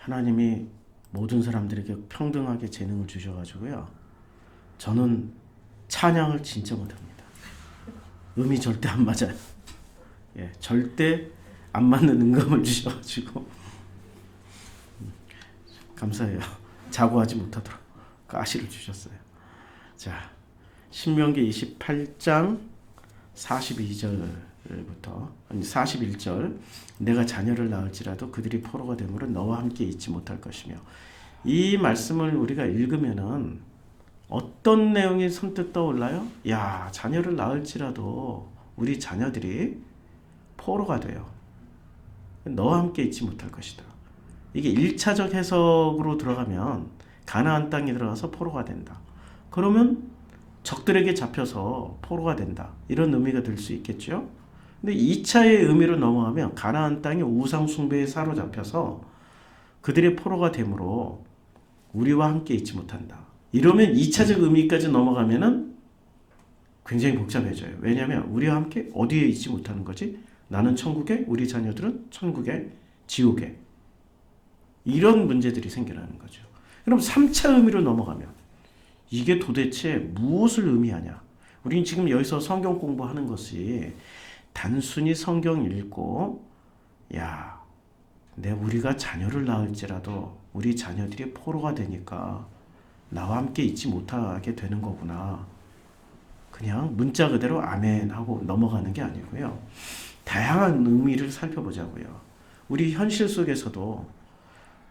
하나님이 모든 사람들에게 평등하게 재능을 주셔가지고요. 저는 찬양을 진짜 못합니다. 음이 절대 안 맞아요. 예, 절대 안 맞는 음감을 주셔가지고 감사해요. 자고하지 못하도록 가시를 주셨어요. 자, 신명기 28장 42절부터 41절 내가 자녀를 낳을지라도 그들이 포로가 되므로 너와 함께 있지 못할 것이며 이 말씀을 우리가 읽으면은 어떤 내용이 선뜻 떠올라요? 야, 자녀를 낳을지라도 우리 자녀들이 포로가 돼요. 너와 함께 있지 못할 것이다. 이게 1차적 해석으로 들어가면 가나안 땅에 들어가서 포로가 된다. 그러면 적들에게 잡혀서 포로가 된다. 이런 의미가 될 수 있겠죠. 근데 2차의 의미로 넘어가면 가나안 땅의 우상 숭배에 사로잡혀서 그들의 포로가 되므로 우리와 함께 있지 못한다. 이러면 2차적 의미까지 넘어가면은 굉장히 복잡해져요. 왜냐하면 우리와 함께 어디에 있지 못하는 거지? 나는 천국에, 우리 자녀들은 천국에, 지옥에. 이런 문제들이 생겨나는 거죠. 그럼 3차 의미로 넘어가면 이게 도대체 무엇을 의미하냐? 우리는 지금 여기서 성경 공부하는 것이 단순히 성경 읽고 우리가 자녀를 낳을지라도 우리 자녀들이 포로가 되니까 나와 함께 있지 못하게 되는 거구나. 그냥 문자 그대로 아멘 하고 넘어가는 게 아니고요. 다양한 의미를 살펴보자고요. 우리 현실 속에서도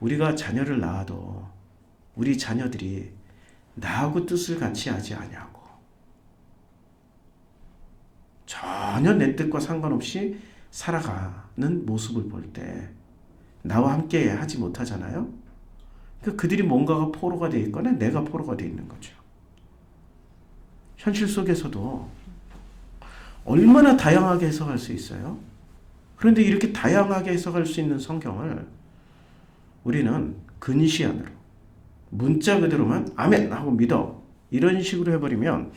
우리가 자녀를 낳아도 우리 자녀들이 나하고 뜻을 같이 하지 아니하고 전혀 내 뜻과 상관없이 살아가는 모습을 볼 때 나와 함께 하지 못하잖아요. 그러니까 그들이 뭔가가 포로가 되어 있거나 내가 포로가 되어 있는 거죠. 현실 속에서도 얼마나 다양하게 해석할 수 있어요. 그런데 이렇게 다양하게 해석할 수 있는 성경을 우리는 근시안으로 문자 그대로만 아멘 하고 믿어 이런 식으로 해버리면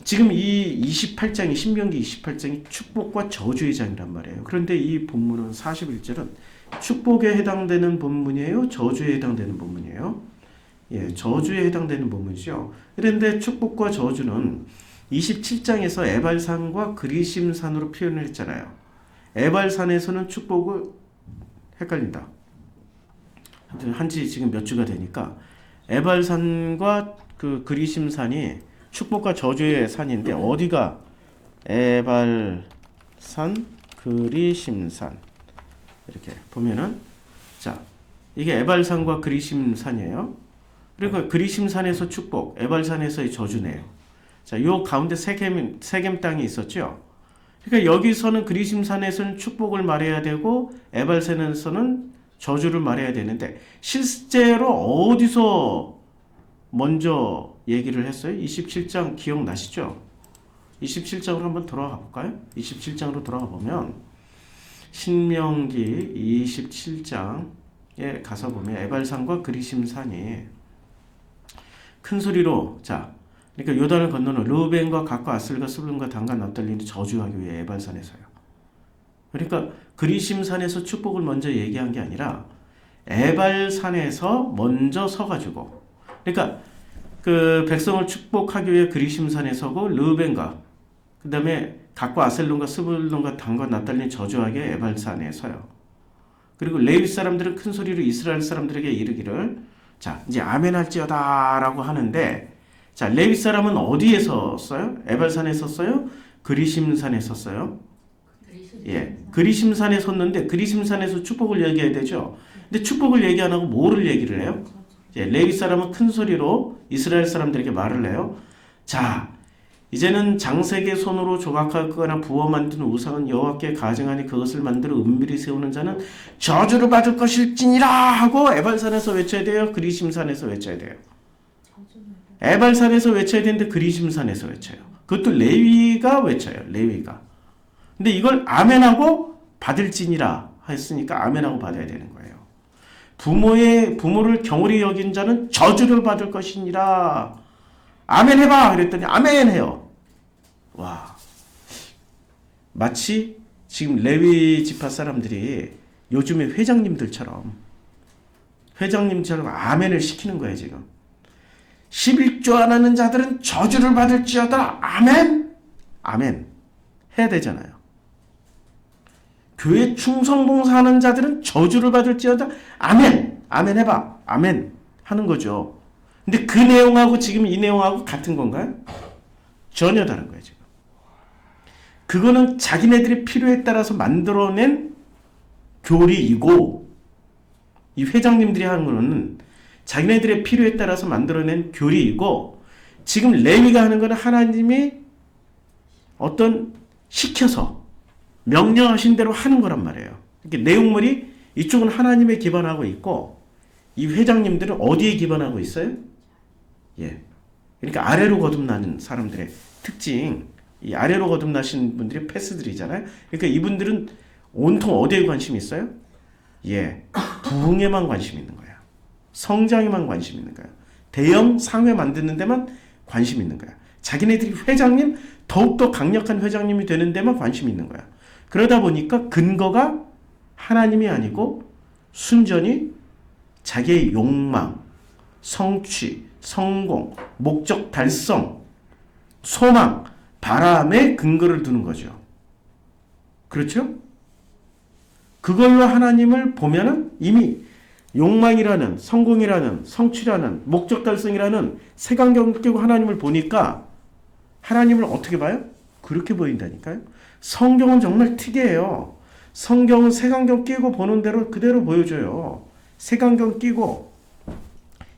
지금 이 28장이 신명기 28장이 축복과 저주의 장이란 말이에요. 그런데 이 본문은 41절은 축복에 해당되는 본문이에요? 저주에 해당되는 본문이에요? 예, 저주에 해당되는 본문이죠. 그런데 축복과 저주는 27장에서 에발산과 그리심산으로 표현을 했잖아요. 에발산에서는 축복을 헷갈린다. 한지 지금 몇 주가 되니까 에발산과 그 그리심산이 축복과 저주의 산인데 어디가 에발산, 그리심산 이렇게 보면은 자 이게 에발산과 그리심산이에요. 그러니까 그리심산에서 축복, 에발산에서의 저주네요. 자, 요 가운데 세겜 땅이 있었죠. 그러니까 여기서는 그리심산에서는 축복을 말해야 되고 에발산에서는 저주를 말해야 되는데 실제로 어디서 먼저 얘기를 했어요? 27장 기억나시죠? 27장으로 한번 돌아가 볼까요? 27장으로 돌아가 보면 신명기 27장에 가서 보면 에발산과 그리심산이 큰 소리로 그러니까 요단을 건너는 르우벤과 갓과 아슬과 스불론과 단과 납달리는 저주하기 위해 에발산에서요. 그러니까 그리심산에서 축복을 먼저 얘기한 게 아니라 에발산에서 먼저 서가지고 그러니까 그 백성을 축복하기 위해 그리심산에 서고 르우벤과 그 다음에 갓과 아셀론과 스불론과 단과 납달리는 저주하기 위해 에발산에 서요. 그리고 레위 사람들은 큰 소리로 이스라엘 사람들에게 이르기를 이제 아멘 할지어다 라고 하는데 레위 사람은 어디에 섰어요? 에발산에 섰어요? 그리심산에 섰어요? 예, 그리심산에 섰는데 그리심산에서 축복을 얘기해야 되죠. 근데 축복을 얘기 안 하고 뭐를 얘기를 해요? 예, 레위 사람은 큰 소리로 이스라엘 사람들에게 말을 해요. 이제는 장색의 손으로 조각하거나 부어 만든 우상은 여호와께 가증하니 그것을 만들어 은밀히 세우는 자는 저주를 받을 것일지니라 하고 에발산에서 외쳐야 돼요? 그리심산에서 외쳐야 돼요? 에발산에서 외쳐야 되는데 그리심산에서 외쳐요. 그것도 레위가 외쳐요. 레위가. 근데 이걸 아멘하고 받을지니라 했으니까 아멘하고 받아야 되는 거예요. 부모를 경홀히 여긴 자는 저주를 받을 것이니라. 아멘 해봐 그랬더니 아멘 해요. 와, 마치 지금 레위 지파 사람들이 요즘의 회장님들처럼 회장님처럼 아멘을 시키는 거예요, 지금. 11조 안 하는 자들은 저주를 받을지어다. 아멘. 아멘. 해야 되잖아요. 교회 충성봉사하는 자들은 저주를 받을지어다. 아멘. 아멘 해봐. 아멘 하는 거죠. 근데 그 내용하고 지금 이 내용하고 같은 건가요? 전혀 다른 거예요, 지금. 그거는 자기네들의 필요에 따라서 만들어낸 교리이고, 이 회장님들이 하는 거는 자기네들의 필요에 따라서 만들어낸 교리이고, 지금 레위가 하는 거는 하나님이 어떤 시켜서 명령하신 대로 하는 거란 말이에요. 이렇게 내용물이 이쪽은 하나님에 기반하고 있고, 이 회장님들은 어디에 기반하고 있어요? 예. 그러니까 아래로 거듭나는 사람들의 특징, 이 아래로 거듭나신 분들이 패스들이잖아요. 그러니까 이분들은 온통 어디에 관심이 있어요? 예. 부흥에만 관심 있는 거야. 성장에만 관심 있는 거야. 대형 상회 만드는 데만 관심 있는 거야. 자기네들이 회장님, 더욱더 강력한 회장님이 되는 데만 관심 있는 거야. 그러다 보니까 근거가 하나님이 아니고 순전히 자기의 욕망, 성취, 성공, 목적 달성, 소망, 바람에 근거를 두는 거죠. 그렇죠? 그걸로 하나님을 보면은 이미 욕망이라는, 성공이라는, 성취라는, 목적 달성이라는 색안경을 끼고 하나님을 보니까 하나님을 어떻게 봐요? 그렇게 보인다니까요. 성경은 정말 특이해요. 성경은 색안경 끼고 보는 대로 그대로 보여줘요. 색안경 끼고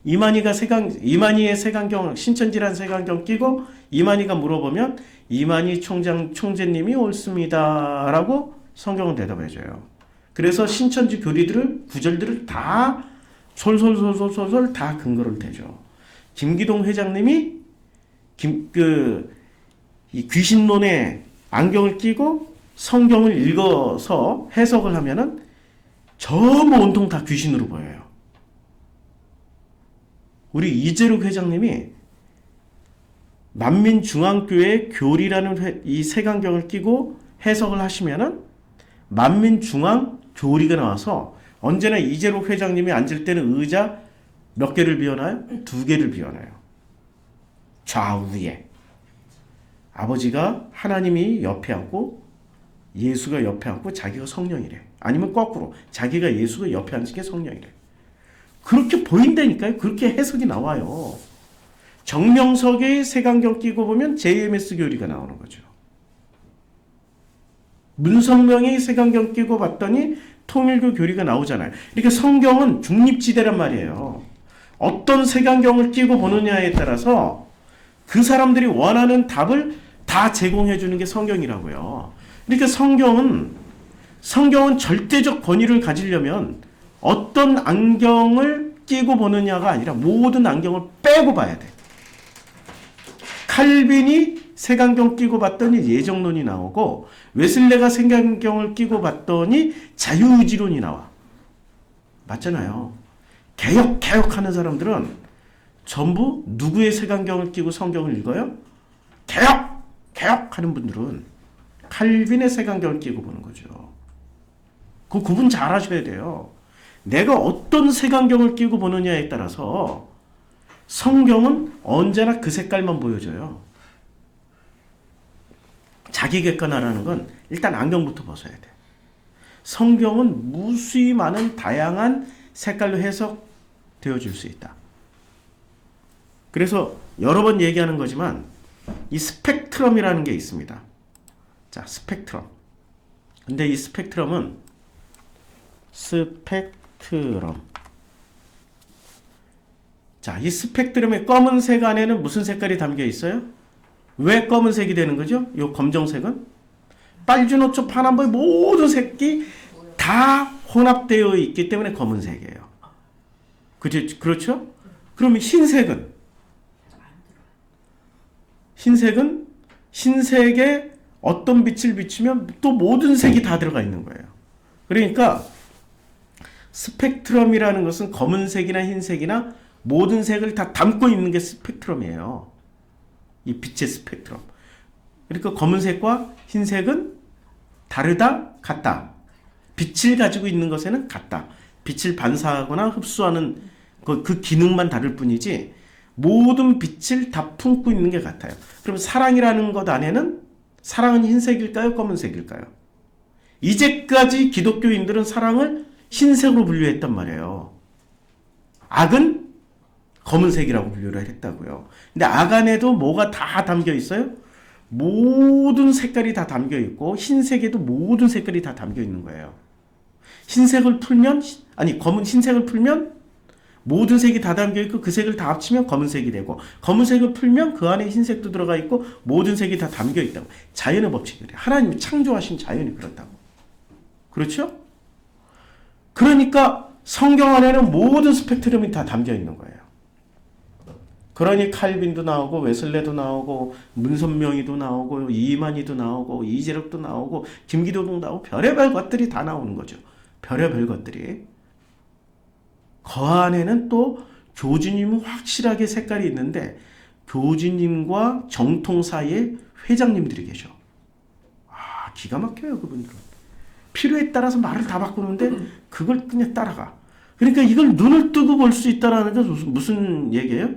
이만희의 색안경, 신천지란 색안경 끼고 이만희가 물어보면 이만희 총재님이 옳습니다 라고 성경은 대답해줘요. 그래서 신천지 교리들을, 구절들을 다 솔솔솔솔솔 다 근거를 대죠. 김기동 회장님이 이 귀신론에 안경을 끼고 성경을 읽어서 해석을 하면은 전부 온통 다 귀신으로 보여요. 우리 이재록 회장님이 만민중앙교회 교리라는 이 색안경을 끼고 해석을 하시면은 만민중앙교리가 나와서 언제나 이재록 회장님이 앉을 때는 의자 몇 개를 비워놔요? 2개를 비워놔요. 좌우에. 아버지가 하나님이 옆에 앉고 예수가 옆에 앉고 자기가 성령이래. 아니면 거꾸로 자기가 예수가 옆에 앉은 게 성령이래. 그렇게 보인다니까요. 그렇게 해석이 나와요. 정명석의 색안경 끼고 보면 JMS 교리가 나오는 거죠. 문성명의 색안경 끼고 봤더니 통일교 교리가 나오잖아요. 그러니까 성경은 중립지대란 말이에요. 어떤 색안경을 끼고 보느냐에 따라서 그 사람들이 원하는 답을 다 제공해 주는 게 성경이라고요. 그러니까 성경은 절대적 권위를 가지려면 어떤 안경을 끼고 보느냐가 아니라 모든 안경을 빼고 봐야 돼. 칼빈이 색안경 끼고 봤더니 예정론이 나오고 웨슬레가 색안경을 끼고 봤더니 자유의지론이 나와. 맞잖아요. 개혁하는 사람들은 전부 누구의 색안경을 끼고 성경을 읽어요? 개혁하는 분들은 칼빈의 색안경을 끼고 보는 거죠. 그 구분 잘 하셔야 돼요. 내가 어떤 색안경을 끼고 보느냐에 따라서 성경은 언제나 그 색깔만 보여줘요. 자기 객관화라는 건 일단 안경부터 벗어야 돼. 성경은 무수히 많은 다양한 색깔로 해석되어 줄 수 있다. 그래서 여러 번 얘기하는 거지만 이 스펙트럼이라는 게 있습니다. 자, 스펙트럼. 근데 이 스펙트럼. 자, 이 스펙트럼의 검은색 안에는 무슨 색깔이 담겨 있어요? 왜 검은색이 되는 거죠? 이 검정색은? 빨주노초 파남보의 모든 색이 다 혼합되어 있기 때문에 검은색이에요. 그렇죠? 그러면 흰색에 어떤 빛을 비추면 또 모든 색이 다 들어가 있는 거예요. 그러니까 스펙트럼이라는 것은 검은색이나 흰색이나 모든 색을 다 담고 있는 게 스펙트럼이에요. 이 빛의 스펙트럼. 그러니까 검은색과 흰색은 다르다, 같다. 빛을 가지고 있는 것에는 같다. 빛을 반사하거나 흡수하는 그 기능만 다를 뿐이지 모든 빛을 다 품고 있는 게 같아요. 그럼 사랑이라는 것 안에는 사랑은 흰색일까요? 검은색일까요? 이제까지 기독교인들은 사랑을 흰색으로 분류했단 말이에요. 악은 검은색이라고 분류를 했다고요. 근데 악 안에도 뭐가 다 담겨 있어요? 모든 색깔이 다 담겨 있고 흰색에도 모든 색깔이 다 담겨 있는 거예요. 흰색을 풀면 흰색을 풀면 모든 색이 다 담겨 있고 그 색을 다 합치면 검은색이 되고 검은색을 풀면 그 안에 흰색도 들어가 있고 모든 색이 다 담겨 있다고. 자연의 법칙이 그래요. 하나님이 창조하신 자연이 그렇다고. 그렇죠? 그러니까 성경 안에는 모든 스펙트럼이 다 담겨 있는 거예요. 그러니 칼빈도 나오고 웨슬레도 나오고 문선명이도 나오고 이만희도 나오고 이재력도 나오고 김기도도 나오고 별의별 것들이 다 나오는 거죠. 별의별 것들이. 그 안에는 또 교주님은 확실하게 색깔이 있는데 교주님과 정통 사이에 회장님들이 계셔. 아, 기가 막혀요, 그분들은. 필요에 따라서 말을 다 바꾸는데 그걸 그냥 따라가. 그러니까 이걸 눈을 뜨고 볼 수 있다는 게 무슨 얘기예요?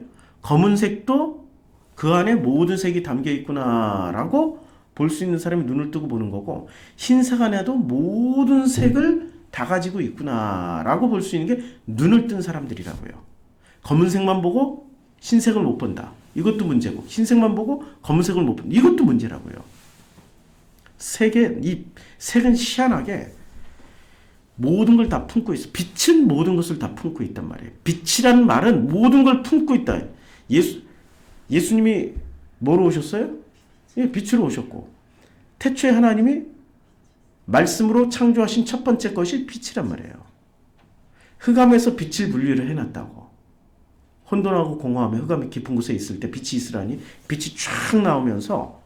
검은색도 그 안에 모든 색이 담겨 있구나라고 볼 수 있는 사람이 눈을 뜨고 보는 거고 흰색 안에도 모든 색을 다 가지고 있구나라고 볼 수 있는 게 눈을 뜬 사람들이라고요. 검은색만 보고 흰색을 못 본다. 이것도 문제고 흰색만 보고 검은색을 못 본다. 이것도 문제라고요. 이 색은 희한하게 모든 걸 다 품고 있어. 빛은 모든 것을 다 품고 있단 말이에요. 빛이라는 말은 모든 걸 품고 있다. 예수님이 뭐로 오셨어요? 예, 빛으로 오셨고 태초에 하나님이 말씀으로 창조하신 첫 번째 것이 빛이란 말이에요. 흑암에서 빛을 분리를 해놨다고. 혼돈하고 공허함에 흑암이 깊은 곳에 있을 때 빛이 있으라니 빛이 쫙 나오면서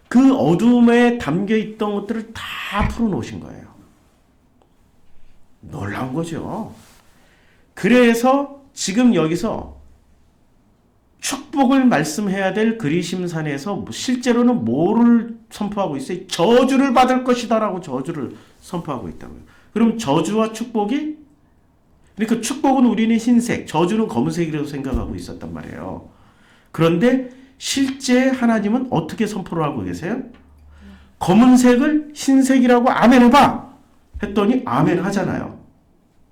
그 어둠에 담겨있던 것들을 다 풀어놓으신 거예요. 놀라운 거죠. 그래서 지금 여기서 축복을 말씀해야 될 그리심산에서 실제로는 뭐를 선포하고 있어요? 저주를 받을 것이다라고 저주를 선포하고 있다고요. 그럼 저주와 축복이 그러니까 축복은 우리는 흰색, 저주는 검은색이라고 생각하고 있었단 말이에요. 그런데 실제 하나님은 어떻게 선포를 하고 계세요? 검은색을 흰색이라고 아멘 해봐 했더니 아멘 하잖아요.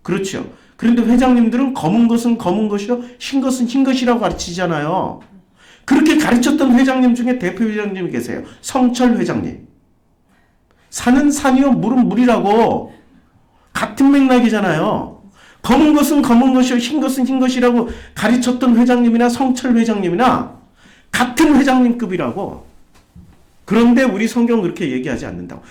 그렇죠. 그런데 회장님들은 검은 것은 검은 것이요, 흰 것은 흰 것이라고 가르치잖아요. 그렇게 가르쳤던 회장님 중에 대표 회장님이 계세요. 성철 회장님. 산은 산이요, 물은 물이라고. 같은 맥락이잖아요. 검은 것은 검은 것이요, 흰 것은 흰 것이라고 가르쳤던 회장님이나 성철 회장님이나 같은 회장님급이라고. 그런데 우리 성경은 그렇게 얘기하지 않는다고.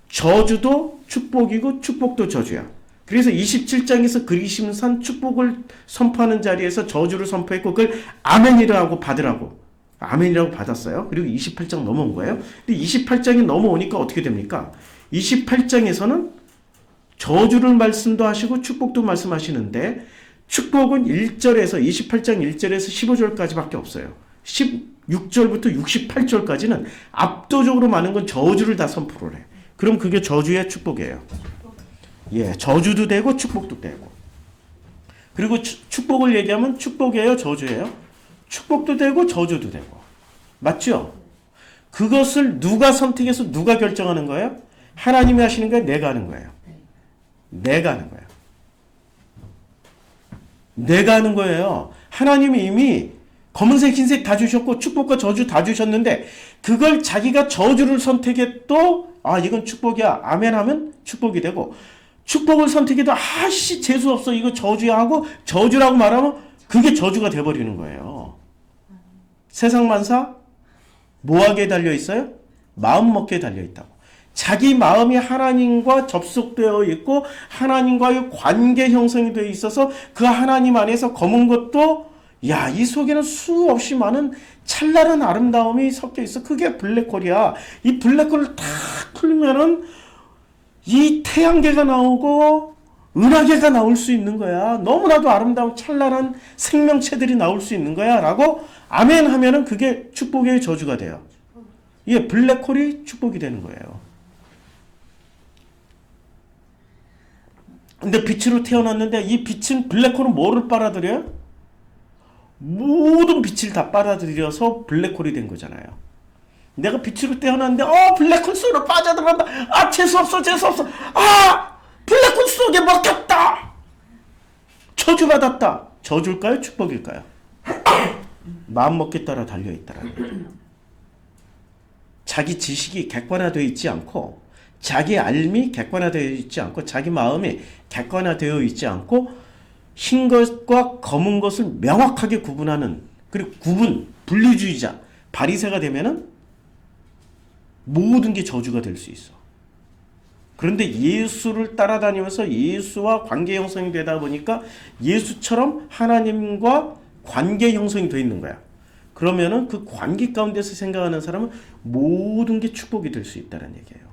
저주도 축복이고 축복도 저주야. 그래서 27장에서 그리심산 축복을 선포하는 자리에서 저주를 선포했고 그걸 아멘이라고 받으라고. 아멘이라고 받았어요. 그리고 28장 넘어온 거예요. 근데 28장이 넘어오니까 어떻게 됩니까? 28장에서는 저주를 말씀도 하시고 축복도 말씀하시는데 축복은 1절에서 28장 1절에서 15절까지밖에 없어요. 16절부터 68절까지는 압도적으로 많은 건 저주를 다 선포를 해. 그럼 그게 저주의 축복이에요. 예, 저주도 되고 축복도 되고. 그리고 축복을 얘기하면 축복이에요, 저주예요? 축복도 되고 저주도 되고. 맞죠? 그것을 누가 선택해서 누가 결정하는 거예요? 하나님이 하시는 거예요? 내가 하는 거예요? 내가 하는 거예요. 내가 하는 거예요. 하나님이 이미 검은색, 흰색 다 주셨고 축복과 저주 다 주셨는데 그걸 자기가 저주를 선택해도 아 이건 축복이야. 아멘 하면 축복이 되고 축복을 선택해도 아씨 재수없어 이거 저주야 하고 저주라고 말하면 그게 저주가 돼버리는 거예요. 세상 만사 뭐하게 달려있어요? 마음 먹기에 달려있다고. 자기 마음이 하나님과 접속되어 있고 하나님과의 관계 형성이 되어 있어서 그 하나님 안에서 검은 것도 야, 이 속에는 수없이 많은 찬란한 아름다움이 섞여 있어. 그게 블랙홀이야. 이 블랙홀을 탁 풀면은 이 태양계가 나오고 은하계가 나올 수 있는 거야. 너무나도 아름다운 찬란한 생명체들이 나올 수 있는 거야. 라고 아멘 하면은 그게 축복의 저주가 돼요. 이게 블랙홀이 축복이 되는 거예요. 근데 빛으로 태어났는데 이 빛은 블랙홀은 뭐를 빨아들여요? 모든 빛을 다 빨아들여서 블랙홀이 된 거잖아요. 내가 빛으로 태어났는데 블랙홀 속으로 빠져들어간다. 재수없어. 블랙홀 속에 먹혔다. 저주받았다. 저주일까요? 축복일까요? 마음먹기에 따라 달려있다라는 거예요. 자기 지식이 객관화되어 있지 않고, 자기 알미 객관화되어 있지 않고, 자기 마음이 객관화되어 있지 않고, 흰 것과 검은 것을 명확하게 구분하는, 그리고 분리주의자, 바리새가 되면은 모든 게 저주가 될 수 있어. 그런데 예수를 따라다니면서 예수와 관계 형성이 되다 보니까 예수처럼 하나님과 관계 형성이 되어 있는 거야. 그러면은 그 관계 가운데서 생각하는 사람은 모든 게 축복이 될 수 있다는 얘기예요.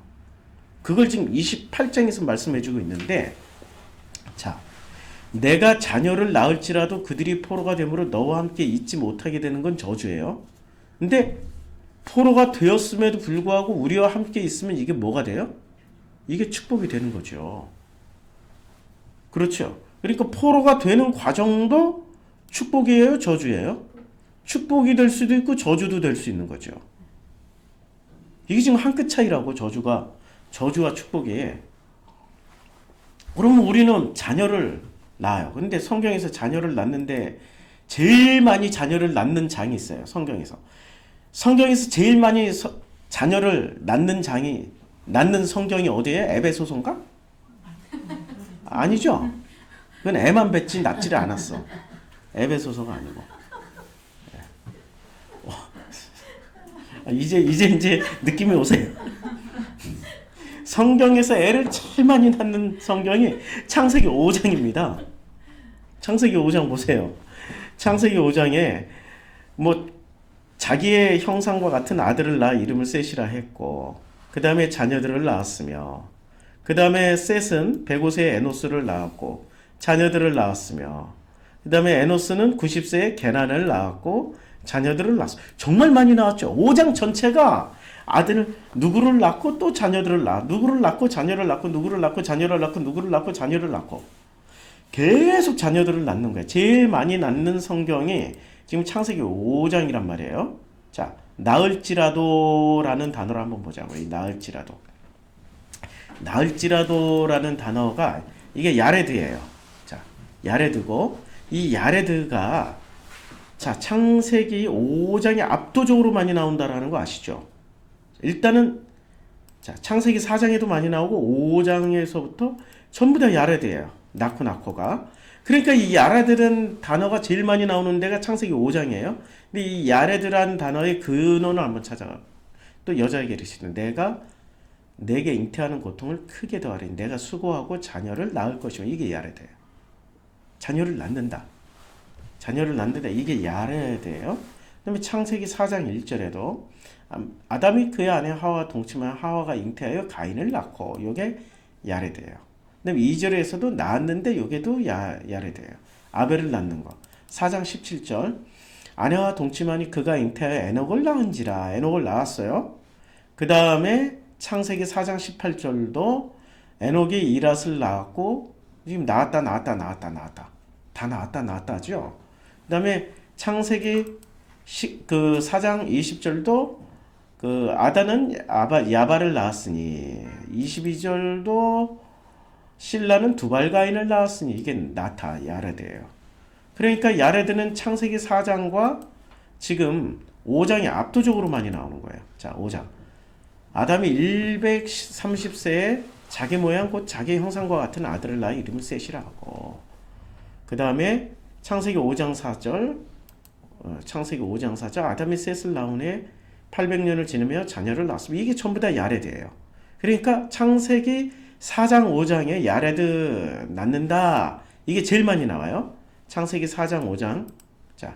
그걸 지금 28장에서 말씀해주고 있는데, 자, 내가 자녀를 낳을지라도 그들이 포로가 되므로 너와 함께 있지 못하게 되는 건 저주예요. 근데 포로가 되었음에도 불구하고 우리와 함께 있으면 이게 뭐가 돼요? 이게 축복이 되는 거죠. 그렇죠. 그러니까 포로가 되는 과정도 축복이에요, 저주예요? 축복이 될 수도 있고 저주도 될 수 있는 거죠. 이게 지금 한 끗 차이라고, 저주와 축복이. 그러면 우리는 자녀를 낳아요. 근데 성경에서 자녀를 낳는데 제일 많이 자녀를 낳는 장이 있어요. 성경에서 제일 많이 자녀를 낳는 성경이 어디예요? 에베소서인가? 아니죠. 그건 애만 뱉지 낳지를 않았어. 에베소서가 아니고. 이제 느낌이 오세요. 성경에서 애를 제일 많이 낳는 성경이 창세기 5장입니다. 창세기 5장 보세요. 창세기 5장에 자기의 형상과 같은 아들을 낳아 이름을 셋이라 했고, 그 다음에 자녀들을 낳았으며, 그 다음에 셋은 105세에 에노스를 낳았고 자녀들을 낳았으며, 그 다음에 에노스는 90세에 게난을 낳았고 자녀들을 낳았어. 정말 많이 낳았죠. 5장 전체가 아들을 누구를 낳고 또 자녀들을 낳아, 누구를 낳고 자녀를 낳고, 누구를 낳고 자녀를 낳고, 누구를 낳고 자녀를 낳고, 계속 자녀들을 낳는 거예요. 제일 많이 낳는 성경이 지금 창세기 5장이란 말이에요. 자, 낳을지라도라는 단어를 한번 보자고요. 이 낳을지라도라는 단어가 이게 야레드예요. 자, 야레드고, 이 야레드가 창세기 5장에 압도적으로 많이 나온다라는 거 아시죠? 일단은 창세기 4장에도 많이 나오고 5장에서부터 전부 다 야레드예요. 낳고가. 그러니까 이 야레드라는 단어가 제일 많이 나오는 데가 창세기 5장이에요. 근데 이 야레드라는 단어의 근원을 한번 찾아가. 또 여자에게 이르시되 내가 내게 잉태하는 고통을 크게 더하리니 내가 수고하고 자녀를 낳을 것이며, 이게 야레드예요. 자녀를 낳는다. 이게 야레드예요. 그다음에 창세기 4장 1절에도 아담이 그의 아내 하와와 동침하여 하와가 잉태하여 가인을 낳고, 이게 야레드예요. 그다음에 2절에서도 낳았는데 이게도 야레드예요. 아벨을 낳는 거. 4장 17절 아내와 동침하니 그가 잉태하여 에녹을 낳은지라. 에녹을 낳았어요. 그 다음에 창세기 4장 18절도 에녹이 이랏을 낳았고, 지금 낳았다 다 낳았다죠. 그 다음에 창세기 4장 20절도 아다는 야발을 낳았으니, 22절도 실라는 두발가인을 낳았으니, 이게 야레드예요. 그러니까 야레드는 창세기 4장과 지금 5장이 압도적으로 많이 나오는 거예요. 자, 5장. 아담이 130세에 자기 모양 곧 자기 형상과 같은 아들을 낳아 이름을 셋이라 하고, 그 다음에 창세기 5장 4절 아담이 셋을 낳은 해 800년을 지내며 자녀를 낳았습니다. 이게 전부 다 야레드예요. 그러니까 창세기 4장 5장에 야레드 낳는다, 이게 제일 많이 나와요. 창세기 4장 5장. 자,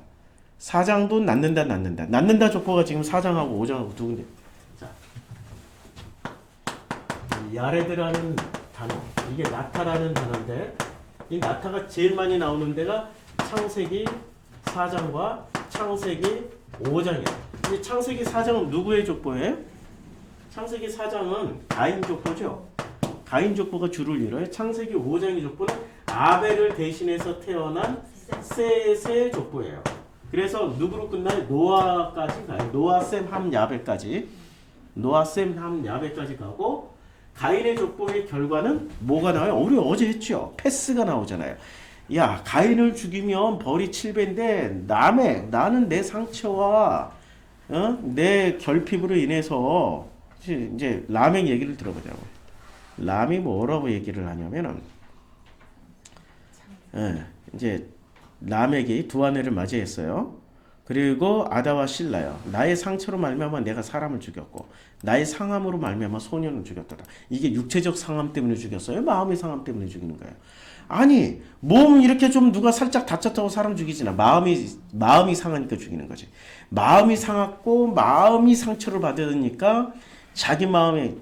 4장도 낳는다 족보가 지금 4장하고 5장하고 두 군데. 자, 야레드라는 단어, 이게 나타라는 단어인데, 이 나타가 제일 많이 나오는 데가 창세기 4장과 창세기 5장이에요. 근데 창세기 4장은 누구의 족보예요? 창세기 4장은 가인 족보죠. 가인 족보가 주를 이뤄요. 창세기 5장의 족보는 아벨을 대신해서 태어난 셋의 족보예요. 그래서 누구로 끝나요? 노아까지 가요. 노아, 셈, 함, 야벨까지. 노아, 셈, 함, 야벨까지 가고 가인의 족보의 결과는 뭐가 나와요? 우리 어제 했죠. 패스가 나오잖아요. 야, 가인을 죽이면 벌이 7배인데 나는 내 상처와 내 결핍으로 인해서 이제 람의 얘기를 들어보자고. 람이 뭐라고 얘기를 하냐면은 이제 람에게 두 아내를 맞이했어요. 그리고 아다와 실라요. 나의 상처로 말미암아 내가 사람을 죽였고 나의 상함으로 말미암아 소년을 죽였다. 이게 육체적 상함 때문에 죽였어요? 마음의 상함 때문에 죽이는 거예요? 아니, 몸 이렇게 좀 누가 살짝 다쳤다고 사람 죽이지나 마음이 상하니까 죽이는 거지. 마음이 상했고 마음이 상처를 받으니까 자기 마음에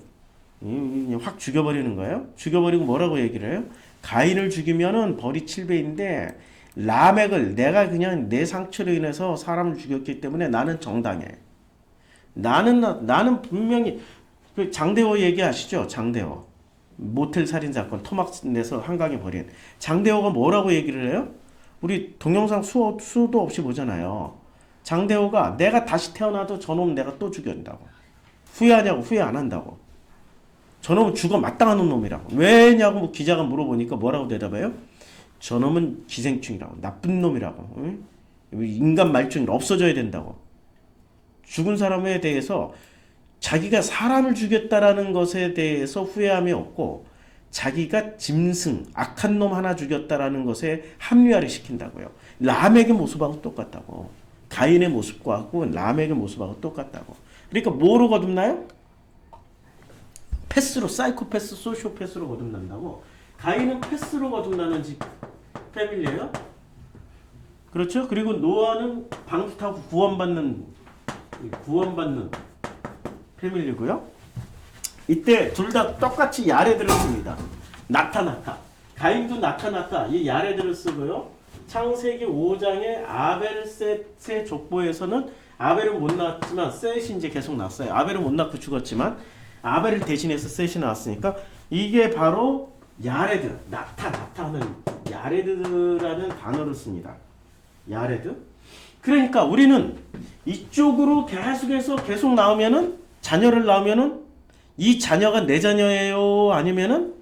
확 죽여버리는 거예요. 죽여버리고 뭐라고 얘기를 해요? 가인을 죽이면은 벌이 7배인데 라멕을 내가 그냥 내 상처로 인해서 사람을 죽였기 때문에 나는 정당해. 나는 분명히 그 장대호 얘기하시죠? 장대호 모텔 살인 사건 토막 내서 한강에 버린 장대호가 뭐라고 얘기를 해요? 우리 동영상 수도 없이 보잖아요. 장대호가 내가 다시 태어나도 저놈 내가 또 죽여준다고. 후회하냐고? 후회 안 한다고. 저놈은 죽어 마땅한 놈이라고. 왜냐고 뭐 기자가 물어보니까 뭐라고 대답해요? 저놈은 기생충이라고. 나쁜 놈이라고. 응? 인간 말종이라 없어져야 된다고. 죽은 사람에 대해서 자기가 사람을 죽였다라는 것에 대해서 후회함이 없고 자기가 짐승, 악한 놈 하나 죽였다라는 것에 합리화를 시킨다고요. 람에게 모습하고 똑같다고. 가인의 모습과 하고 람에게 모습하고 똑같다고. 그러니까 뭐로 거듭나요? 패스로, 사이코패스, 소시오패스로 거듭난다고. 가인은 패스로 거듭나는 패밀리예요. 그렇죠? 그리고 노아는 방주 타고 구원받는 패밀리고요. 이때 둘 다 똑같이 야레들을 씁니다. 나타. 가인도 나타. 이 야레들을 쓰고요. 창세기 5장의 아벨 셋의 족보에서는 아벨은 못 낳았지만 셋이 이제 계속 났어요. 아벨은 못 낳고 죽었지만 아벨을 대신해서 셋이 나왔으니까 이게 바로 야레드, 나타하는 야레드라는 단어를 씁니다. 야레드. 그러니까 우리는 이쪽으로 계속 나오면은 자녀를 낳으면은 이 자녀가 내 자녀예요? 아니면은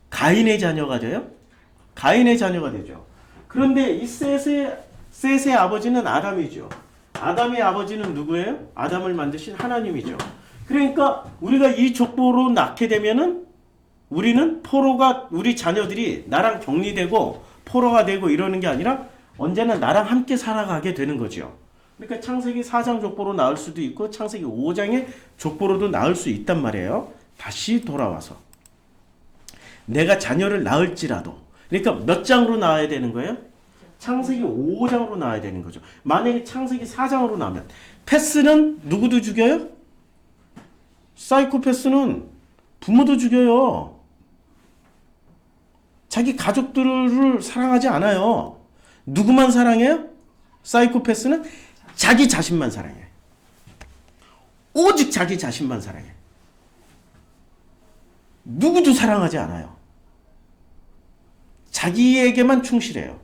가인의 자녀가 돼요? 가인의 자녀가 되죠. 그런데 이 셋의 아버지는 아담이죠. 아담의 아버지는 누구예요? 아담을 만드신 하나님이죠. 그러니까 우리가 이 족보로 낳게 되면은 우리는 우리 자녀들이 나랑 격리되고 포로가 되고 이러는 게 아니라 언제나 나랑 함께 살아가게 되는 거죠. 그러니까 창세기 4장 족보로 낳을 수도 있고 창세기 5장의 족보로도 낳을 수 있단 말이에요. 다시 돌아와서 내가 자녀를 낳을지라도 그러니까 몇 장으로 낳아야 되는 거예요? 창세기 5장으로 낳아야 되는 거죠. 만약에 창세기 4장으로 낳으면 패스는 누구도 죽여요? 사이코패스는 부모도 죽여요. 자기 가족들을 사랑하지 않아요. 누구만 사랑해요? 사이코패스는 자기 자신만 사랑해. 오직 자기 자신만 사랑해. 누구도 사랑하지 않아요. 자기에게만 충실해요.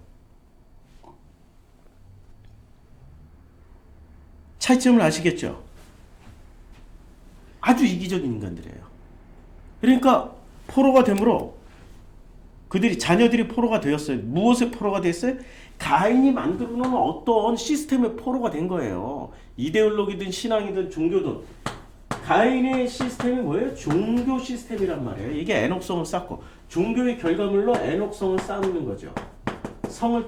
차이점을 아시겠죠? 아주 이기적인 인간들이에요. 그러니까 포로가 되므로 자녀들이 포로가 되었어요. 무엇의 포로가 됐어요? 가인이 만들어 놓은 어떤 시스템의 포로가 된 거예요. 이데올로기든 신앙이든 종교든. 가인의 시스템이 뭐예요? 종교 시스템이란 말이에요. 이게 애녹성을 쌓고 종교의 결과물로 애녹성을 쌓는 거죠.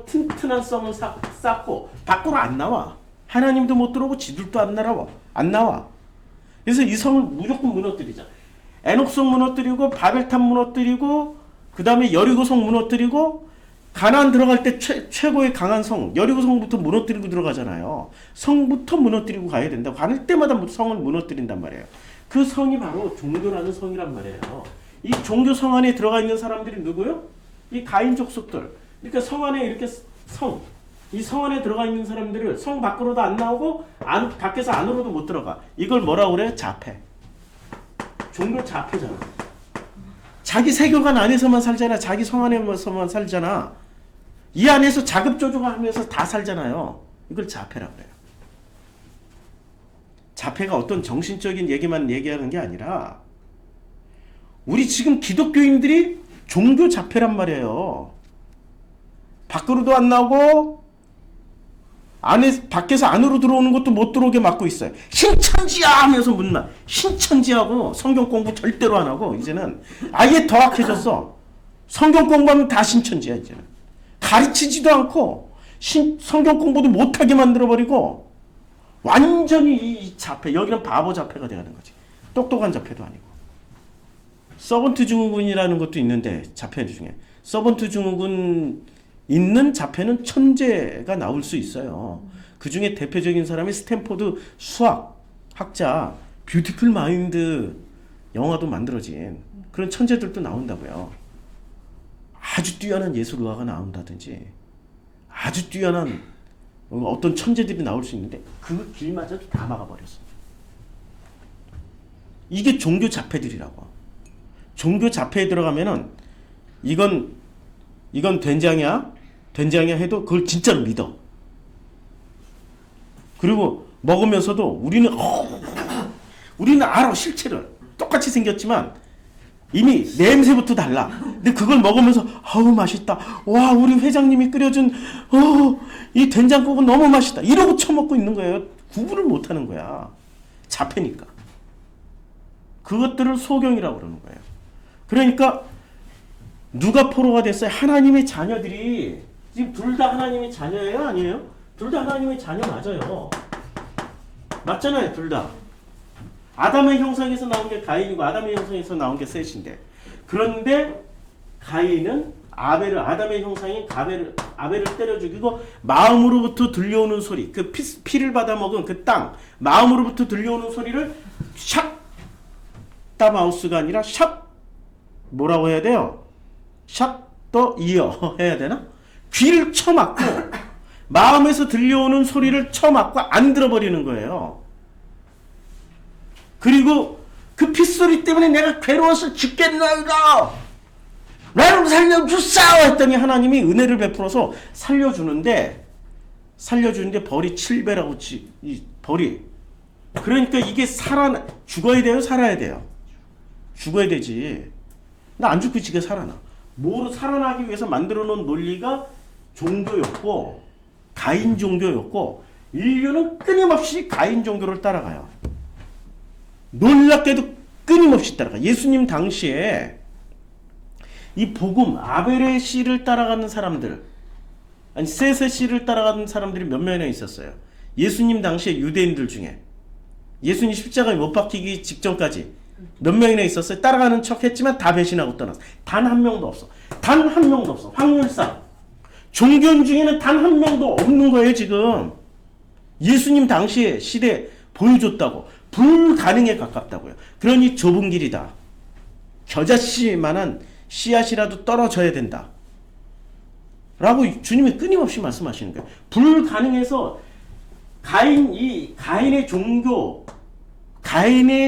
튼튼한 성을 쌓고 밖으로 안 나와. 하나님도 못 들어오고 지들도 안 나와. 그래서 이 성을 무조건 무너뜨리자. 애녹성 무너뜨리고 바벨탑 무너뜨리고 그 다음에 여리고성 무너뜨리고 가나안 들어갈 때 최고의 강한 성 여리고성부터 무너뜨리고 들어가잖아요. 성부터 무너뜨리고 가야 된다고. 갈 때마다 성을 무너뜨린단 말이에요. 그 성이 바로 종교라는 성이란 말이에요. 이 종교 성 안에 들어가 있는 사람들이 누구요? 이 가인 족속들. 그러니까 성 안에 이렇게 이 성 안에 들어가 있는 사람들을 성 밖으로도 안 나오고 밖에서 안으로도 못 들어가. 이걸 뭐라고 그래요? 자폐. 종교 자폐잖아. 자기 세계관 안에서만 살잖아. 자기 성 안에서만 살잖아. 이 안에서 자급조종하면서 다 살잖아요. 이걸 자폐라고 그래요. 자폐가 어떤 정신적인 얘기만 얘기하는 게 아니라 우리 지금 기독교인들이 종교 자폐란 말이에요. 밖으로도 안 나오고 밖에서 안으로 들어오는 것도 못 들어오게 막고 있어요. 신천지야 하면서 문만 신천지하고 성경 공부 절대로 안 하고 이제는 아예 더 악해졌어. 성경 공부하면 다 신천지야. 이제는 가르치지도 않고 성경 공부도 못하게 만들어버리고 완전히 이 자폐, 여기는 바보 자폐가 되는 거지. 똑똑한 자폐도 아니고. 서번트 증후군이라는 것도 있는데 자폐 중에 서번트 증후군 있는 자폐는 천재가 나올 수 있어요. 그 중에 대표적인 사람이 스탠포드 수학 학자 뷰티풀 마인드 영화도 만들어진 그런 천재들도 나온다고요. 아주 뛰어난 예술가가 나온다든지 아주 뛰어난 어떤 천재들이 나올 수 있는데 그 길마저도 다 막아버렸어. 이게 종교 자폐들이라고. 종교 자폐에 들어가면은 이건 된장이야 해도 그걸 진짜로 믿어. 그리고 먹으면서도 우리는 알아. 실체를 똑같이 생겼지만 이미 냄새부터 달라. 근데 그걸 먹으면서 아우 맛있다. 와 우리 회장님이 끓여준 이 된장국은 너무 맛있다. 이러고 처먹고 있는 거예요. 구분을 못하는 거야. 자폐니까. 그것들을 소경이라고 그러는 거예요. 그러니까 누가 포로가 됐어요? 하나님의 자녀들이 지금 둘 다 하나님의 자녀예요? 아니에요? 둘 다 하나님의 자녀 맞아요. 맞잖아요. 둘 다. 아담의 형상에서 나온 게 가인이고 아담의 형상에서 나온 게 셋인데 그런데 가인은 아담의 형상인 아벨을 때려 죽이고 마음으로부터 들려오는 소리 그 피를 받아 먹은 그 땅 마음으로부터 들려오는 소리를 샵 마우스가 아니라 샵 뭐라고 해야 돼요? 샵 더 이어 해야 되나? 귀를 쳐막고 마음에서 들려오는 소리를 쳐막고 안 들어버리는 거예요. 그리고 그 핏소리 때문에 내가 괴로워서 죽겠나이다. 나를 살려주사오 했더니 하나님이 은혜를 베풀어서 살려주는데 벌이 7배라고 이 벌이. 그러니까 이게 죽어야 돼요? 살아야 돼요? 죽어야 되지. 나 안 죽고 지가 살아나. 뭐로 살아나기 위해서 만들어 놓은 논리가 종교였고 가인 종교였고 인류는 끊임없이 가인 종교를 따라가요. 놀랍게도 끊임없이 따라가. 예수님 당시에 이 복음 아벨의 씨를 따라가는 사람들 아니 셋의 씨를 따라가는 사람들이 몇 명이나 있었어요. 예수님 당시에 유대인들 중에 예수님 십자가에 못 박히기 직전까지 몇 명이나 있었어요. 따라가는 척 했지만 다 배신하고 떠났어. 단 한 명도 없어. 단 한 명도 없어. 확률상 종교인 중에는 단 한 명도 없는 거예요. 지금 예수님 당시에 시대 보여줬다고. 불가능에 가깝다고요. 그러니 좁은 길이다. 겨자씨만한 씨앗이라도 떨어져야 된다. 라고 주님이 끊임없이 말씀하시는 거예요. 불가능해서 가인의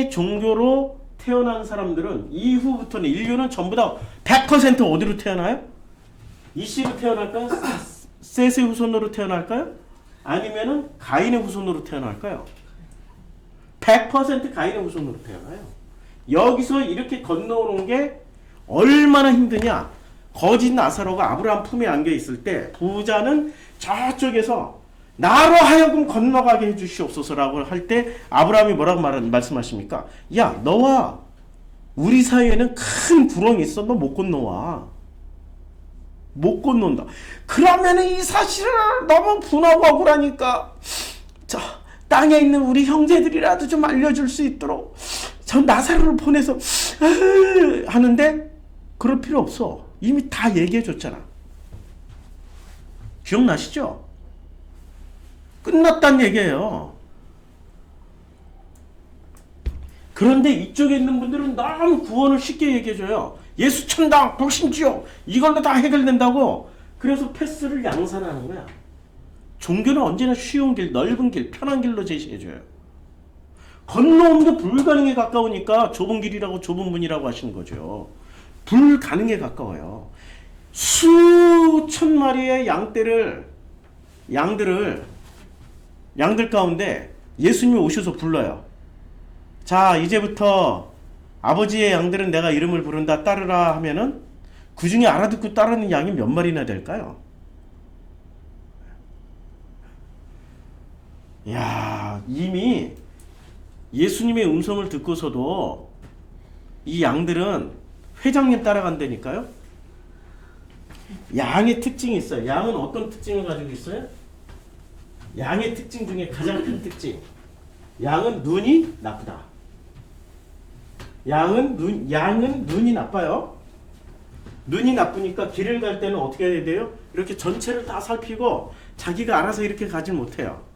종교로 태어난 사람들은 이후부터는 인류는 전부 다 100% 어디로 태어나요? 이씨로 태어날까요? 셋의 후손으로 태어날까요? 아니면은 가인의 후손으로 태어날까요? 100% 가인의 후손으로 태어나요. 여기서 이렇게 건너오는 게 얼마나 힘드냐. 거짓 나사로가 아브라함 품에 안겨 있을 때 부자는 저쪽에서 나로 하여금 건너가게 해주시옵소서라고 할 때 아브라함이 뭐라고 말씀하십니까? 야 너와 우리 사이에는 큰 구렁이 있어. 너 못 건너와. 못 건넌다. 그러면 이 사실을 너무 분하고 억울하니까 땅에 있는 우리 형제들이라도 좀 알려줄 수 있도록 전 나사로를 보내서 하는데 그럴 필요 없어. 이미 다 얘기해 줬잖아. 기억나시죠? 끝났단 얘기예요. 그런데 이쪽에 있는 분들은 너무 구원을 쉽게 얘기해줘요. 예수 천당, 불신지옥 이걸로 다 해결된다고. 그래서 패스를 양산하는 거야. 종교는 언제나 쉬운 길, 넓은 길, 편한 길로 제시해줘요. 건너오는 게 불가능에 가까우니까 좁은 길이라고 좁은 문이라고 하시는 거죠. 불가능에 가까워요. 수천 마리의 양들 가운데 예수님이 오셔서 불러요. 자, 이제부터 아버지의 양들은 내가 이름을 부른다, 따르라 하면은 그 중에 알아듣고 따르는 양이 몇 마리나 될까요? 야, 이미 예수님의 음성을 듣고서도 이 양들은 회장님 따라간다니까요. 양의 특징이 있어요. 양은 어떤 특징을 가지고 있어요? 양의 특징 중에 가장 큰 특징. 양은 눈이 나쁘다. 양은 눈이 나빠요. 눈이 나쁘니까 길을 갈 때는 어떻게 해야 돼요? 이렇게 전체를 다 살피고 자기가 알아서 이렇게 가지 못해요.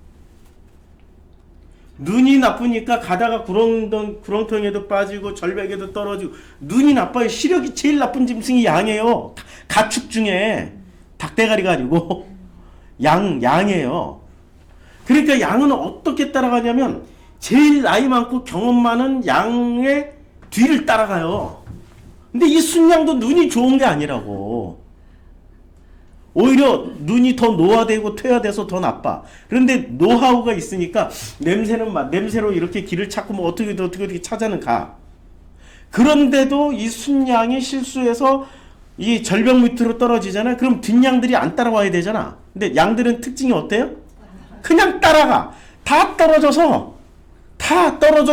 눈이 나쁘니까 가다가 구렁텅이에도 빠지고 절벽에도 떨어지고. 눈이 나빠요. 시력이 제일 나쁜 짐승이 양이에요. 가축 중에 닭대가리가 아니고 양이에요. 그러니까 양은 어떻게 따라가냐면 제일 나이 많고 경험 많은 양의 뒤를 따라가요. 근데 이 순양도 눈이 좋은 게 아니라고. 오히려 눈이 더 노화되고 퇴화돼서 더 나빠. 그런데 노하우가 있으니까 냄새로 이렇게 길을 찾고 뭐 어떻게 찾아는 가. 그런데도 이 순양이 실수해서 이 절벽 밑으로 떨어지잖아요. 그럼 뒷양들이 안 따라와야 되잖아. 근데 양들은 특징이 어때요? 그냥 따라가. 다 떨어져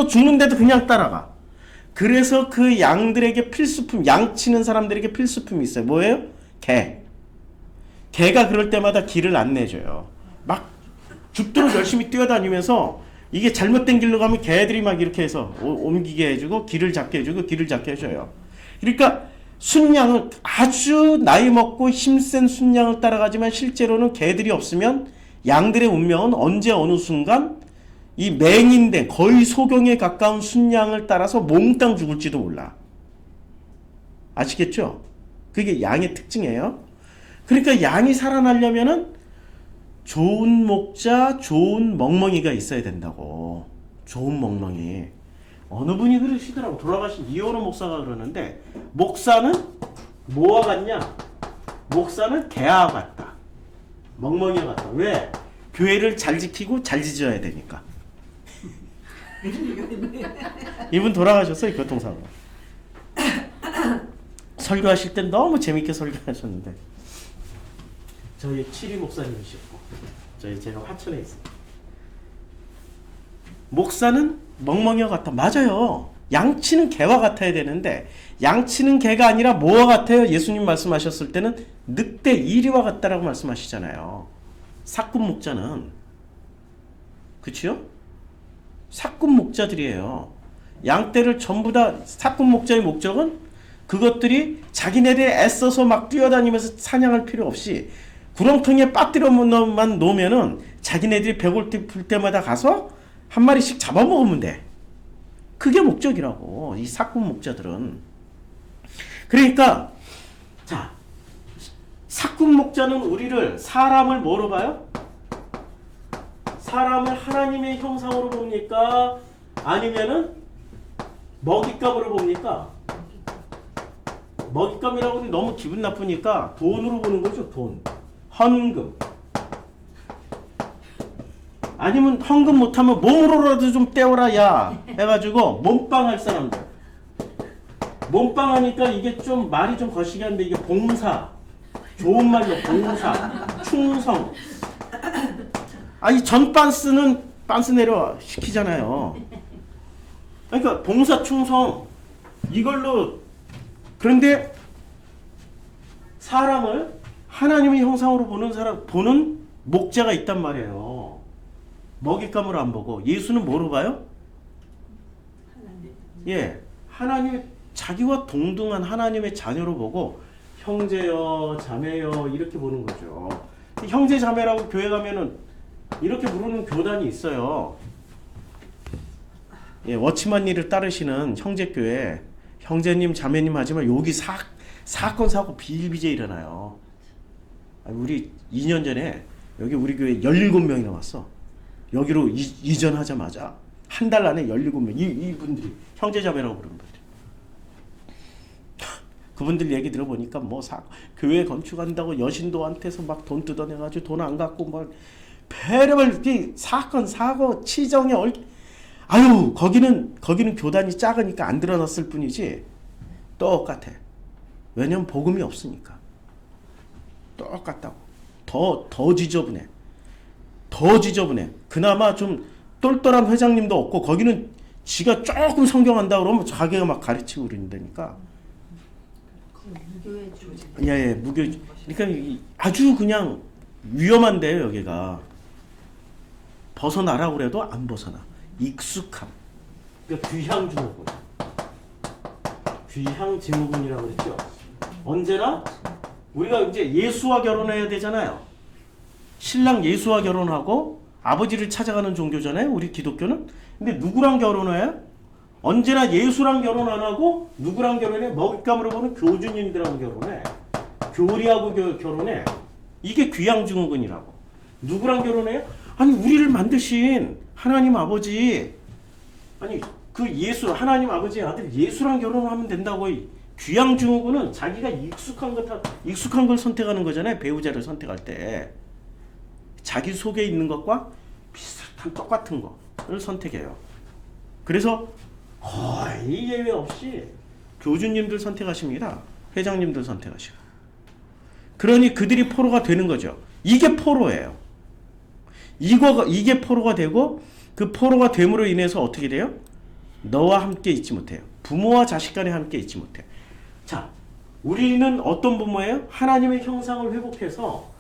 죽는데도 그냥 따라가. 그래서 그 양들에게 필수품, 양 치는 사람들에게 필수품이 있어요. 뭐예요? 개가 그럴 때마다 길을 안내줘요. 막 죽도록 열심히 뛰어다니면서 이게 잘못된 길로 가면 개들이 막 이렇게 해서 옮기게 해주고 길을 잡게 해줘요. 그러니까 순양은 아주 나이 먹고 힘센 순양을 따라가지만 실제로는 개들이 없으면 양들의 운명은 언제 어느 순간 이 맹인된 거의 소경에 가까운 순양을 따라서 몽땅 죽을지도 몰라. 아시겠죠? 그게 양의 특징이에요. 그러니까 양이 살아나려면은 좋은 목자, 좋은 멍멍이가 있어야 된다고. 좋은 멍멍이. 어느 분이 그러시더라고. 돌아가신 이호로 목사가 그러는데, 목사는 뭐와 같냐? 목사는 개와 같다. 멍멍이와 같다. 왜? 교회를 잘 지키고 잘 지져야 되니까. 이분 돌아가셨어요, 교통사고. 설교하실 땐 너무 재밌게 설교하셨는데. 저희 7위 목사님이셨고, 제가 화천에 있습니다. 목사는 멍멍이와 같다. 맞아요. 양치는 개와 같아야 되는데, 양치는 개가 아니라 뭐와 같아요? 예수님 말씀하셨을 때는 늑대 이리와 같다라고 말씀하시잖아요. 사꾼 목자는. 그치요? 사꾼 목자들이에요. 양떼를 전부 다 사꾼 목자의 목적은 그것들이 자기네들이 애써서 막 뛰어다니면서 사냥할 필요 없이 구렁텅이에 빠뜨려만 놓으면은 자기네들이 배고플 때마다 가서 한 마리씩 잡아먹으면 돼. 그게 목적이라고, 이 사꾼 목자들은. 그러니까 자, 사꾼 목자는 사람을 뭐로 봐요? 사람을 하나님의 형상으로 봅니까? 아니면은 먹잇감으로 봅니까? 먹잇감이라고 하면 너무 기분 나쁘니까 돈으로 보는 거죠. 돈. 헌금. 아니면 헌금 못하면 몸으로라도 좀 떼어라 야 해가지고 몸빵 할 사람들. 몸빵 하니까 이게 좀 말이 좀 거시기 한데 이게 봉사. 좋은 말로 봉사. 충성. 아니 전 빤스는 빤스 내려 시키잖아요. 그러니까 봉사 충성 이걸로. 그런데 사람을 하나님의 형상으로 보는 목자가 있단 말이에요. 먹잇감으로 안 보고. 예수는 뭐로 봐요? 하나님, 자기와 동등한 하나님의 자녀로 보고 형제여 자매여 이렇게 보는 거죠. 형제 자매라고 교회 가면은 이렇게 부르는 교단이 있어요. 워치만 일을 따르시는 형제교회, 형제님 자매님 하지만 여기 사건 사고 비일비재 일어나요. 우리 2년 전에 여기 우리 교회 17명이나 왔어. 여기로 이전하자마자 한 달 안에 17명. 이분들이 형제자매라고 부르는 분들. 그분들 얘기 들어보니까 뭐 교회 건축한다고 여신도한테서 막 돈 뜯어내가지고 돈 안 갖고 막 별의별 사건 사고 치정에 아유 거기는 교단이 작으니까 안 드러났을 뿐이지 똑같아. 왜냐면 복음이 없으니까. 똑같다고. 더 지저분해. 더 지저분해. 그나마 좀 똘똘한 회장님도 없고 거기는 지가 조금 성경한다 그러면 자기가 막 가르치고 그런다니까. 무교의 조직. 예, 무교. 그러니까 아주 그냥 위험한데요, 여기가. 벗어나라고 그래도 안 벗어나. 익숙함. 그러니까 귀향증후군. 귀향증후군이라고 그랬죠. 언제나 우리가 이제 예수와 결혼해야 되잖아요. 신랑 예수와 결혼하고 아버지를 찾아가는 종교잖아요. 우리 기독교는. 근데 누구랑 결혼해요? 언제나 예수랑 결혼 안 하고 누구랑 결혼해? 먹잇감으로 보는 교주님들하고 결혼해. 교리하고 결혼해. 이게 귀향증후군이라고. 누구랑 결혼해요? 아니 우리를 만드신 하나님 아버지, 아니 그 예수 하나님 아버지의 아들 예수랑 결혼하면 된다고. 귀향증후군은 자기가 익숙한 걸 선택하는 거잖아요. 배우자를 선택할 때 자기 속에 있는 것과 비슷한 똑같은 거를 선택해요. 그래서 거의 예외 없이 교주님들 선택하십니다. 회장님들 선택하시고. 그러니 그들이 포로가 되는 거죠. 이게 포로예요. 이게 포로가 되고 그 포로가 됨으로 인해서 어떻게 돼요? 너와 함께 있지 못해요. 부모와 자식 간에 함께 있지 못해요. 자, 우리는 어떤 부모예요? 하나님의 형상을 회복해서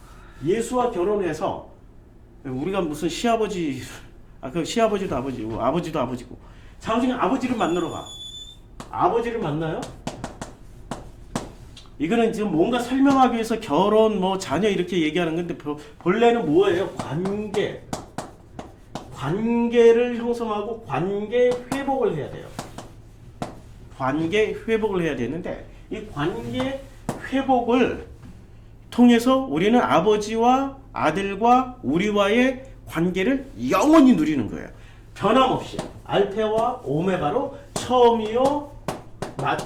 예수와 결혼해서 우리가 무슨 시아버지, 그 시아버지도 아버지고 아버지도 아버지고. 자, 나중에 아버지를 만나러 가. 아버지를 만나요? 이거는 지금 뭔가 설명하기 위해서 결혼, 뭐 자녀 이렇게 얘기하는 건데 본래는 뭐예요? 관계를 형성하고 관계 회복을 해야 돼요. 관계 회복을 해야 되는데 이 관계 회복을 통해서 우리는 아버지와 아들과 우리와의 관계를 영원히 누리는 거예요. 변함없이 알파와 오메가로 처음이요,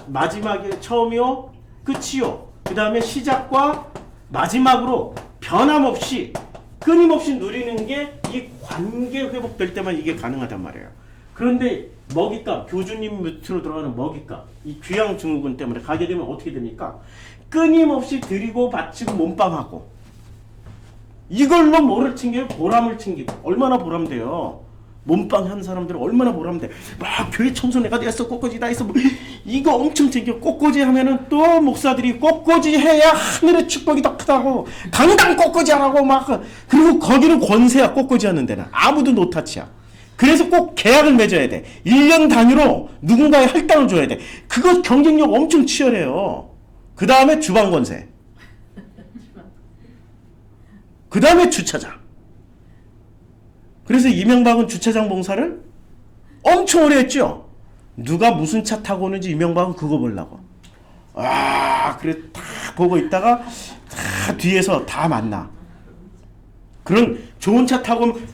마지막이 처음이요, 끝이요. 그 다음에 시작과 마지막으로 변함없이 끊임없이 누리는 게 이 관계 회복될 때만 이게 가능하단 말이에요. 그런데 먹잇감, 교주님 밑으로 들어가는 먹잇감, 이 귀향증후군 때문에 가게 되면 어떻게 됩니까? 끊임없이 드리고 바치고 몸빵하고 이걸로 뭐를 챙겨요? 보람을 챙기고. 얼마나 보람돼요? 몸빵 한 사람들은 얼마나 보람돼. 막 교회 청소 내가 했어, 꽃꽂이 다 했어, 뭐 이거 엄청 챙겨. 꽃꽂이 하면은 또 목사들이 꽃꽂이 해야 하늘의 축복이 더 크다고 당당 꽃꽂이 하라고 막. 그리고 거기는 권세야. 꽃꽂이 하는 데는 아무도 노타치야. 그래서 꼭 계약을 맺어야 돼. 1년 단위로 누군가의 할당을 줘야 돼. 그거 경쟁력 엄청 치열해요. 그 다음에 주방 권세, 그 다음에 주차장. 그래서 이명박은 주차장 봉사를 엄청 오래 했죠. 누가 무슨 차 타고 오는지 이명박은 그거 보려고. 그래 다 보고 있다가 다 뒤에서 다 만나. 그런 좋은 차 타고 오면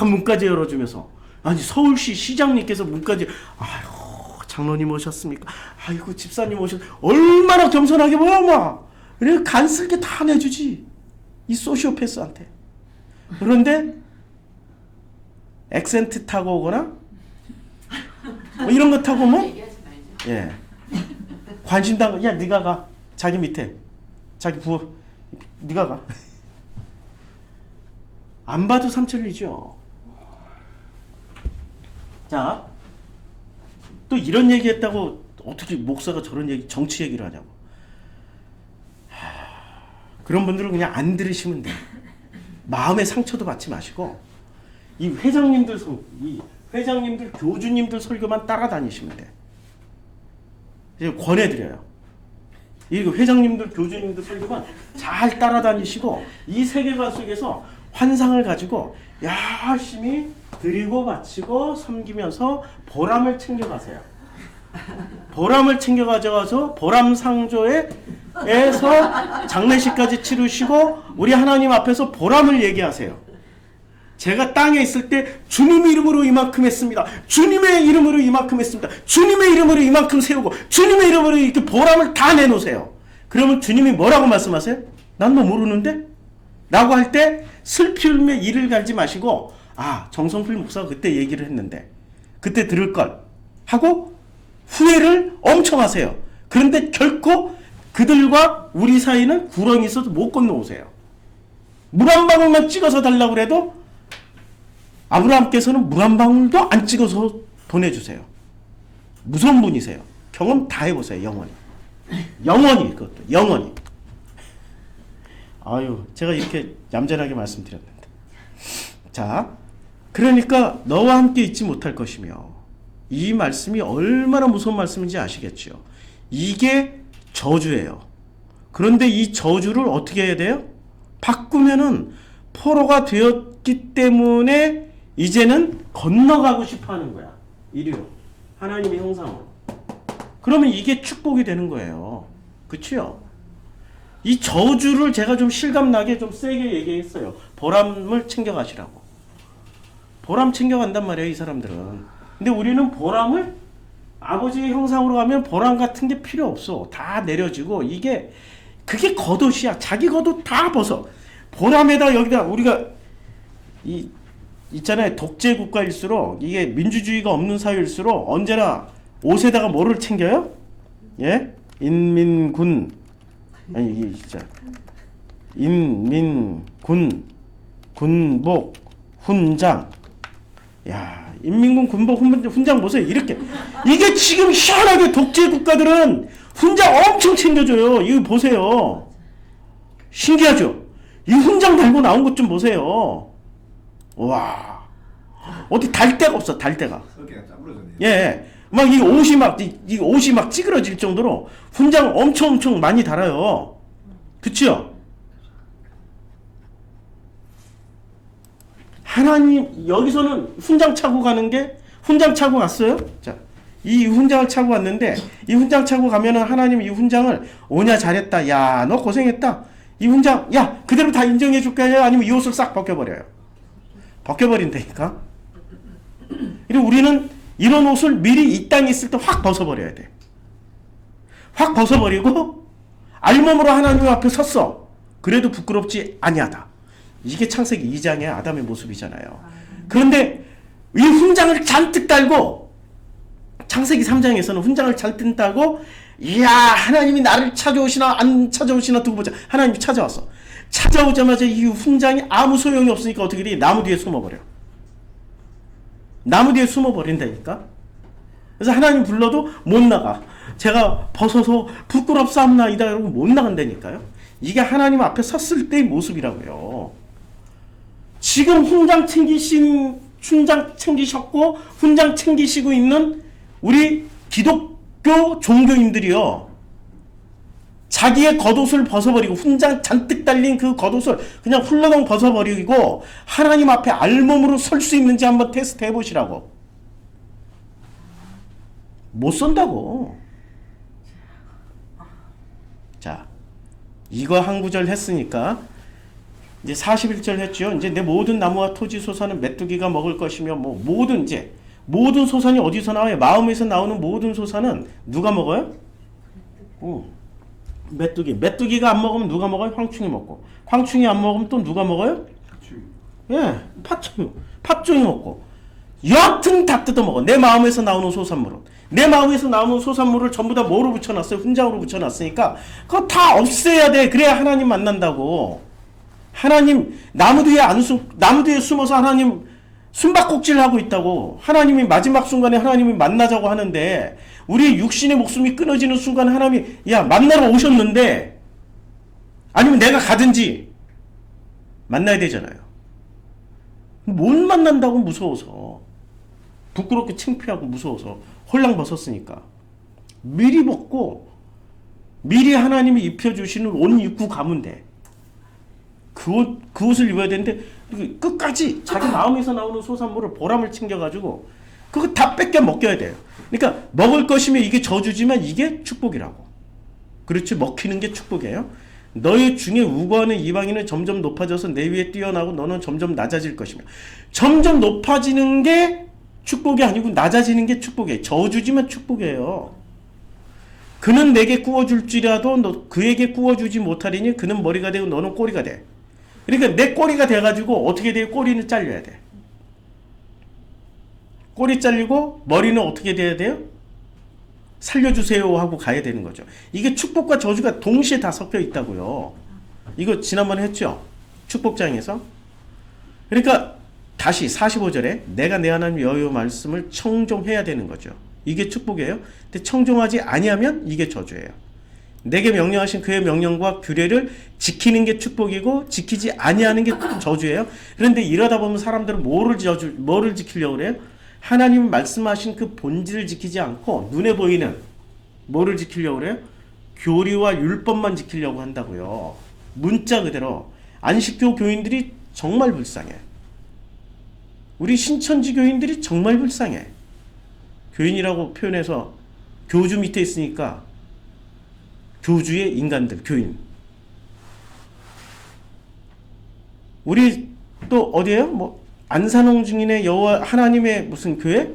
문까지 열어주면서, 아니 서울시 시장님께서 문까지, 아이고 장로님 오셨습니까? 아이고 집사님 얼마나 겸손하게 보여 막. 그래 간쓸게 다 내주지 이 소시오패스한테. 그런데 액센트 타고 오거나 뭐 이런 거 타고 오면 예 관심당, 야 네가 가, 자기 밑에 자기 부하 네가 가. 안 봐도 삼천리죠. 자, 또 이런 얘기 했다고 어떻게 목사가 저런 얘기, 정치 얘기를 하냐고. 그런 분들은 그냥 안 들으시면 돼요. 마음의 상처도 받지 마시고 이 회장님들, 교주님들 설교만 따라다니시면 돼. 이제 권해드려요. 이 회장님들, 교주님들 설교만 잘 따라다니시고 이 세계관 속에서 환상을 가지고 열심히 드리고 바치고 섬기면서 보람을 챙겨가세요. 보람을 챙겨 가져가서 보람상조에서 장례식까지 치르시고 우리 하나님 앞에서 보람을 얘기하세요. 제가 땅에 있을 때 주님의 이름으로 이만큼 했습니다. 주님의 이름으로 이만큼 했습니다. 주님의 이름으로 이만큼 세우고 주님의 이름으로 이렇게 보람을 다 내놓으세요. 그러면 주님이 뭐라고 말씀하세요? 난 너 모르는데? 라고 할 때 슬피 울며 이를 갈지 마시고 아 정성필 목사가 그때 얘기를 했는데 그때 들을 걸 하고 후회를 엄청 하세요. 그런데 결코 그들과 우리 사이는 구렁이 있어도 못 건너오세요. 물 한 방울만 찍어서 달라고 그래도 아브라함께서는 물 한 방울도 안 찍어서 보내주세요. 무서운 분이세요. 경험 다 해보세요. 영원히. 영원히 그것도 영원히. 아유 제가 이렇게 얌전하게 말씀드렸는데 자 그러니까 너와 함께 있지 못할 것이며 이 말씀이 얼마나 무서운 말씀인지 아시겠죠. 이게 저주예요. 그런데 이 저주를 어떻게 해야 돼요? 바꾸면은 포로가 되었기 때문에 이제는 건너가고 싶어 하는 거야. 이리로 하나님의 형상으로. 그러면 이게 축복이 되는 거예요. 그치요? 이 저주를 제가 좀 실감나게 좀 세게 얘기했어요. 보람을 챙겨가시라고. 보람 챙겨간단 말이에요, 이 사람들은. 근데 우리는 보람을 아버지의 형상으로 가면 보람 같은 게 필요 없어. 다 내려지고 이게 그게 겉옷이야. 자기 겉옷 다 벗어. 보람에다 여기다 우리가 있잖아요. 독재 국가일수록 이게 민주주의가 없는 사회일수록 언제나 옷에다가 뭐를 챙겨요? 예? 인민군 아니 이게 진짜 인민군 군복 훈장 야 인민군 군복 훈장 보세요. 이렇게 이게 지금 희한하게 독재 국가들은 훈장 엄청 챙겨줘요. 이거 보세요. 신기하죠? 이 훈장 달고 나온 것 좀 보세요. 와 어디 달 데가 없어. 달 데가. 예. 막 이 옷이 막 찌그러질 정도로 훈장 엄청 많이 달아요. 그치요? 하나님 여기서는 훈장 차고 가는 게 훈장 차고 갔어요. 자, 이 훈장을 차고 왔는데 이 훈장 차고 가면은 하나님 이 훈장을 오냐 잘했다. 야, 너 고생했다. 이 훈장 야 그대로 다 인정해 줄까요? 아니면 이 옷을 싹 벗겨버려요. 벗겨버린다니까. 그리고 우리는 이런 옷을 미리 이 땅에 있을 때 확 벗어버려야 돼. 확 벗어버리고 알몸으로 하나님 앞에 섰어. 그래도 부끄럽지 아니하다. 이게 창세기 2장의 아담의 모습이잖아요. 그런데 이 훈장을 잔뜩 달고 창세기 3장에서는 훈장을 잔뜩 달고 이야 하나님이 나를 찾아오시나 안 찾아오시나 두고 보자. 하나님이 찾아왔어. 찾아오자마자 이 훈장이 아무 소용이 없으니까 어떻게 돼? 나무 뒤에 숨어버려. 나무 뒤에 숨어버린다니까. 그래서 하나님 불러도 못 나가. 제가 벗어서 부끄럽사옵나이다 이러고 못 나간다니까요. 이게 하나님 앞에 섰을 때의 모습이라고요. 지금 훈장 챙기셨고 훈장 챙기시고 있는 우리 기독교 종교인들이요. 자기의 겉옷을 벗어버리고 훈장 잔뜩 달린 그 겉옷을 그냥 훌러덩 벗어버리고 하나님 앞에 알몸으로 설 수 있는지 한번 테스트 해보시라고. 못 선다고. 자, 이거 한 구절 했으니까 이제 41절 했죠. 이제 내 모든 나무와 토지 소산은 메뚜기가 먹을 것이며 뭐 모든 소산이 어디서 나와요? 마음에서 나오는 모든 소산은 누가 먹어요? 메뚜기가 안 먹으면 누가 먹어요? 황충이 먹고. 황충이 안 먹으면 또 누가 먹어요? 예, 팥종이 먹고. 여하튼 다 뜯어먹어. 내 마음에서 나오는 소산물은. 내 마음에서 나오는 소산물을 전부 다 뭐로 붙여놨어요? 훈장으로 붙여놨으니까 그거 다 없애야 돼. 그래야 하나님 만난다고. 하나님 나무 뒤에 숨어서 하나님 숨바꼭질 하고 있다고. 하나님이 마지막 순간에 하나님이 만나자고 하는데 우리의 육신의 목숨이 끊어지는 순간 하나님이 야 만나러 오셨는데 아니면 내가 가든지 만나야 되잖아요. 못 만난다고 무서워서 부끄럽게 창피하고 무서워서 홀랑 벗었으니까 미리 벗고 미리 하나님이 입혀주시는 옷 입고 가면 돼. 그 옷을 입어야 되는데 끝까지 자기 마음에서 나오는 소산물을 보람을 챙겨가지고 그거 다 뺏겨 먹여야 돼요. 그러니까 먹을 것이면 이게 저주지만 이게 축복이라고. 그렇죠. 먹히는 게 축복이에요. 너희 중에 우거하는 이방인은 점점 높아져서 내 위에 뛰어나고 너는 점점 낮아질 것이며. 점점 높아지는 게 축복이 아니고 낮아지는 게 축복이에요. 저주지만 축복이에요. 그는 내게 구워줄지라도 너 그에게 구워주지 못하리니 그는 머리가 되고 너는 꼬리가 돼. 그러니까 내 꼬리가 돼가지고 어떻게 돼요? 꼬리는 잘려야 돼. 꼬리 잘리고 머리는 어떻게 돼야 돼요? 살려주세요 하고 가야 되는 거죠. 이게 축복과 저주가 동시에 다 섞여 있다고요. 이거 지난번에 했죠? 축복장에서. 그러니까 다시 45절에 내가 내 하나님 여호와 말씀을 청종해야 되는 거죠. 이게 축복이에요. 근데 청종하지 아니하면 이게 저주예요. 내게 명령하신 그의 명령과 규례를 지키는 게 축복이고 지키지 아니하는 게 저주예요. 그런데 이러다 보면 사람들은 뭐를 지키려고 그래요? 하나님 말씀하신 그 본질을 지키지 않고 눈에 보이는 뭐를 지키려고 그래요? 교리와 율법만 지키려고 한다고요. 문자 그대로. 안식교 교인들이 정말 불쌍해. 우리 신천지 교인들이 정말 불쌍해. 교인이라고 표현해서 교주 밑에 있으니까 교주의 인간들, 교인. 우리 또 어디에요? 뭐 안산홍 증인의 여호와 하나님의 무슨 교회?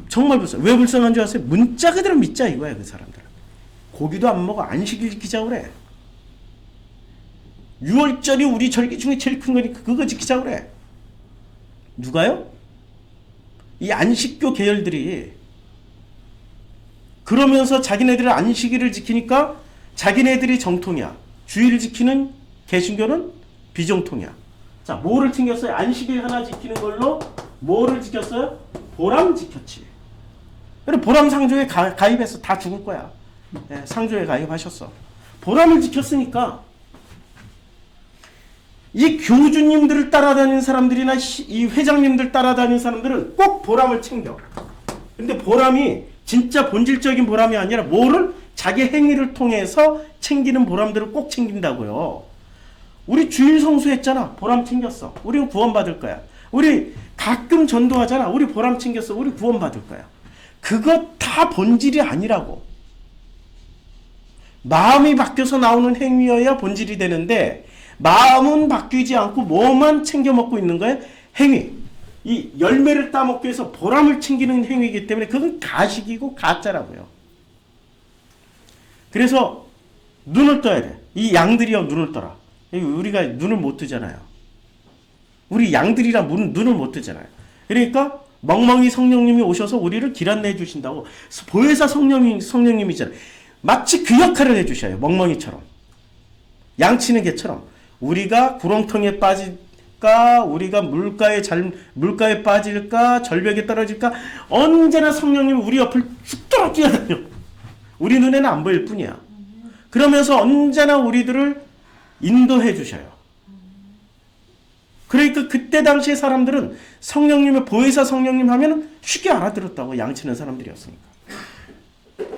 정말 불쌍해. 왜 불쌍한 줄 아세요? 문자 그대로 믿자 이거야 그 사람들은. 고기도 안 먹어. 안식일 지키자고 그래. 6월절이 우리 절기 중에 제일 큰 거니까 그거 지키자고 그래. 누가요? 이 안식교 계열들이. 그러면서 자기네들은 안식일을 지키니까 자기네들이 정통이야. 주일을 지키는 개신교는 비정통이야. 자, 뭐를 챙겼어요? 안식일 하나 지키는 걸로 뭐를 지켰어요? 보람 지켰지. 그래 보람 상조에 가입해서 다 죽을 거야. 네, 상조에 가입하셨어. 보람을 지켰으니까 이 교주님들을 따라다니는 사람들이나 이 회장님들 따라다니는 사람들은 꼭 보람을 챙겨. 근데 보람이 진짜 본질적인 보람이 아니라 뭐를? 자기 행위를 통해서 챙기는 보람들을 꼭 챙긴다고요. 우리 주일 성수했잖아. 보람 챙겼어. 우리는 구원받을 거야. 우리 가끔 전도하잖아. 우리 보람 챙겼어. 우리 구원받을 거야. 그거 다 본질이 아니라고. 마음이 바뀌어서 나오는 행위여야 본질이 되는데 마음은 바뀌지 않고 뭐만 챙겨 먹고 있는 거예요? 행위. 이 열매를 따먹기 위해서 보람을 챙기는 행위이기 때문에 그건 가식이고 가짜라고요. 그래서 눈을 떠야 돼. 이 양들이요 눈을 떠라. 우리가 눈을 못 뜨잖아요. 우리 양들이라 눈을 못 뜨잖아요. 그러니까 멍멍이 성령님이 오셔서 우리를 길 안내해 주신다고. 보혜사 성령님이잖아요. 마치 그 역할을 해주셔요. 멍멍이처럼. 양치는 개처럼. 우리가 구렁텅이에 빠질까, 우리가 물가에 빠질까, 절벽에 떨어질까, 언제나 성령님이 우리 옆을 쑥도록 뛰어다녀. 우리 눈에는 안 보일 뿐이야. 그러면서 언제나 우리들을 인도해 주셔요. 그러니까 그때 당시에 사람들은 성령님의 보혜사 성령님 하면 쉽게 알아들었다고. 양치는 사람들이었으니까.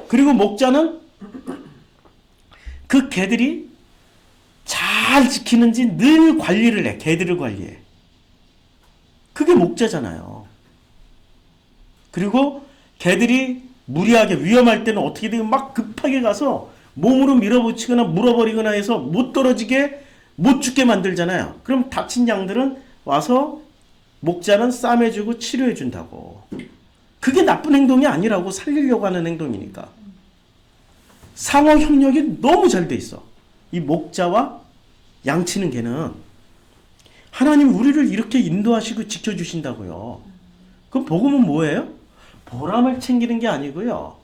그리고 목자는 그 개들이 잘 지키는지 늘 관리를 해. 개들을 관리해. 그게 목자잖아요. 그리고 개들이 무리하게 위험할 때는 어떻게든 막 급하게 가서 몸으로 밀어붙이거나 물어버리거나 해서 못 떨어지게 못 죽게 만들잖아요. 그럼 다친 양들은 와서 목자는 싸매주고 치료해준다고. 그게 나쁜 행동이 아니라고. 살리려고 하는 행동이니까. 상호 협력이 너무 잘 돼 있어. 이 목자와 양치는 개는 하나님 우리를 이렇게 인도하시고 지켜주신다고요. 그럼 복음은 뭐예요? 보람을 챙기는 게 아니고요.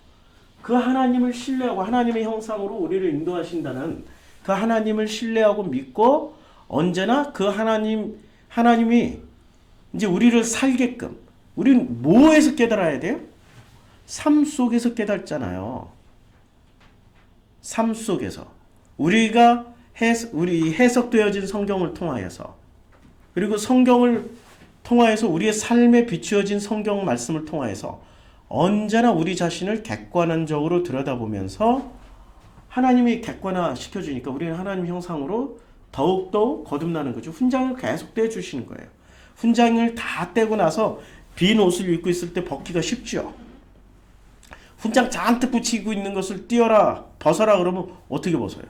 그 하나님을 신뢰하고 하나님의 형상으로 우리를 인도하신다는 그 하나님을 신뢰하고 믿고 언제나 그 하나님이 이제 우리를 살게끔. 우리는 뭐에서 깨달아야 돼요? 삶 속에서 깨닫잖아요. 삶 속에서. 우리가 우리 해석되어진 성경을 통하여서, 그리고 성경을 통하여서 우리의 삶에 비추어진 성경 말씀을 통하여서 언제나 우리 자신을 객관적으로 들여다보면서 하나님이 객관화 시켜주니까 우리는 하나님 형상으로 더욱더 거듭나는 거죠. 훈장을 계속 떼주시는 거예요. 훈장을 다 떼고 나서 빈 옷을 입고 있을 때 벗기가 쉽죠. 훈장 잔뜩 붙이고 있는 것을 띄어라, 벗어라 그러면 어떻게 벗어요?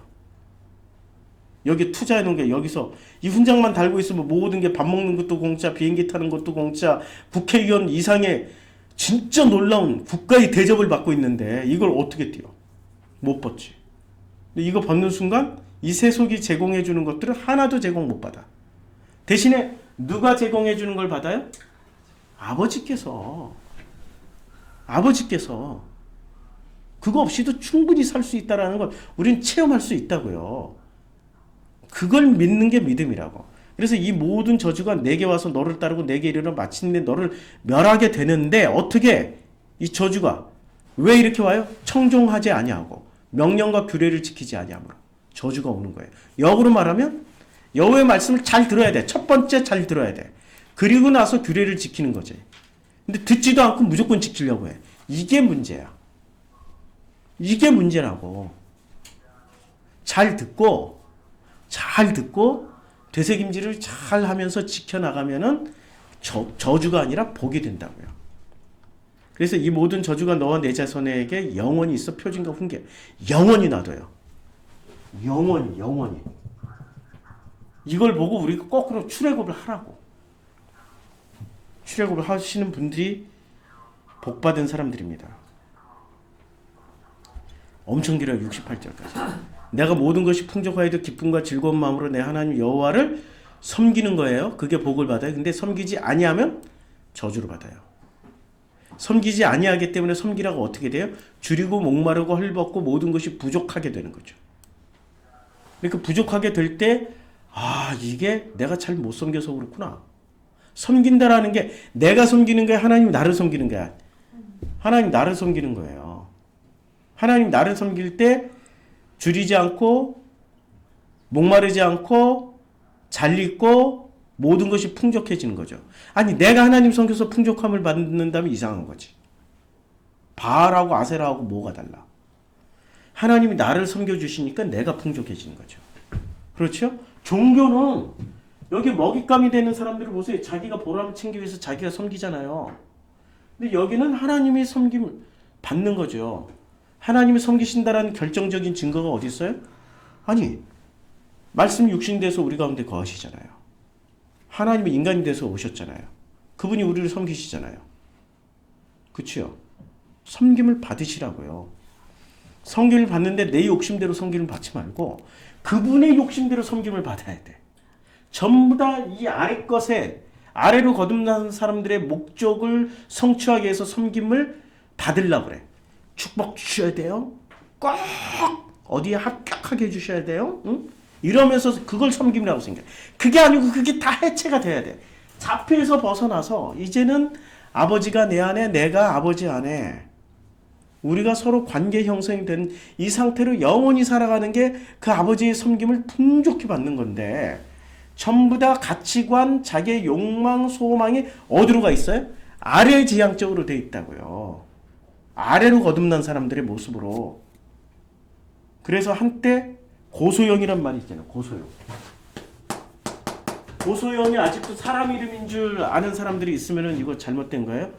여기 투자해 놓은 게 여기서 이 훈장만 달고 있으면 모든 게 밥 먹는 것도 공짜, 비행기 타는 것도 공짜, 국회의원 이상의 진짜 놀라운 국가의 대접을 받고 있는데 이걸 어떻게 띄워? 못 받지. 근데 이거 받는 순간 이 세속이 제공해 주는 것들은 하나도 제공 못 받아. 대신에 누가 제공해 주는 걸 받아요? 아버지께서. 그거 없이도 충분히 살 수 있다라는 걸 우린 체험할 수 있다고요. 그걸 믿는 게 믿음이라고. 그래서 이 모든 저주가 내게 와서 너를 따르고 내게 이르러 마침내 너를 멸하게 되는데 어떻게 이 저주가 왜 이렇게 와요? 청종하지 아니하고 명령과 규례를 지키지 아니함으로 저주가 오는 거예요. 역으로 말하면 여호와의 말씀을 잘 들어야 돼. 첫 번째 잘 들어야 돼. 그리고 나서 규례를 지키는 거지. 근데 듣지도 않고 무조건 지키려고 해. 이게 문제야. 이게 문제라고. 잘 듣고 되새김질을 잘 하면서 지켜나가면은 저주가 아니라 복이 된다고요. 그래서 이 모든 저주가 너와 내 자손에게 영원히 있어. 표징과 훈계. 영원히 놔둬요. 영원히. 이걸 보고 우리가 거꾸로 출애굽을 하라고. 출애굽을 하시는 분들이 복받은 사람들입니다. 엄청 길어요. 68절까지. 내가 모든 것이 풍족하여도 기쁨과 즐거운 마음으로 내 하나님 여호와를 섬기는 거예요. 그게 복을 받아요. 근데 섬기지 아니하면 저주를 받아요. 섬기지 아니하기 때문에 섬기라고 어떻게 돼요? 줄이고 목마르고 헐벗고 모든 것이 부족하게 되는 거죠. 그러니까 부족하게 될 때 이게 내가 잘 못 섬겨서 그렇구나. 섬긴다라는 게 내가 섬기는 거야? 하나님이 나를 섬기는 거야? 하나님 나를 섬기는 거예요. 하나님 나를 섬길 때 줄이지 않고 목마르지 않고 잘 입고 모든 것이 풍족해지는 거죠. 아니 내가 하나님 섬겨서 풍족함을 받는다면 이상한 거지. 바알하고 아세라하고 뭐가 달라? 하나님이 나를 섬겨주시니까 내가 풍족해지는 거죠. 그렇죠? 종교는 여기 먹잇감이 되는 사람들을 보세요. 자기가 보람을 챙기기 위해서 자기가 섬기잖아요. 근데 여기는 하나님이 섬김을 받는 거죠. 하나님이 섬기신다라는 결정적인 증거가 어디 있어요? 아니 말씀 육신돼서 우리 가운데 거하시잖아요. 하나님이 인간이 돼서 오셨잖아요. 그분이 우리를 섬기시잖아요. 그렇죠? 섬김을 받으시라고요. 섬김을 받는데 내 욕심대로 섬김을 받지 말고 그분의 욕심대로 섬김을 받아야 돼. 전부 다 이 아래 것에 아래로 거듭난 사람들의 목적을 성취하기 위해서 섬김을 받으려고 그래. 축복 주셔야 돼요. 꼭 어디에 합격하게 해주셔야 돼요. 응? 이러면서 그걸 섬김이라고 생각해. 그게 아니고 그게 다 해체가 돼야 돼. 잡혀에서 벗어나서 이제는 아버지가 내 안에 내가 아버지 안에 우리가 서로 관계 형성이 된 이 상태로 영원히 살아가는 게 그 아버지의 섬김을 풍족히 받는 건데 전부 다 가치관, 자기의 욕망, 소망이 어디로 가 있어요? 아래 지향적으로 돼 있다고요. 아래로 거듭난 사람들의 모습으로. 그래서 한때 고소영이란 말이 있잖아요. 고소영. 고소영이 아직도 사람 이름인 줄 아는 사람들이 있으면 이거 잘못된 거예요.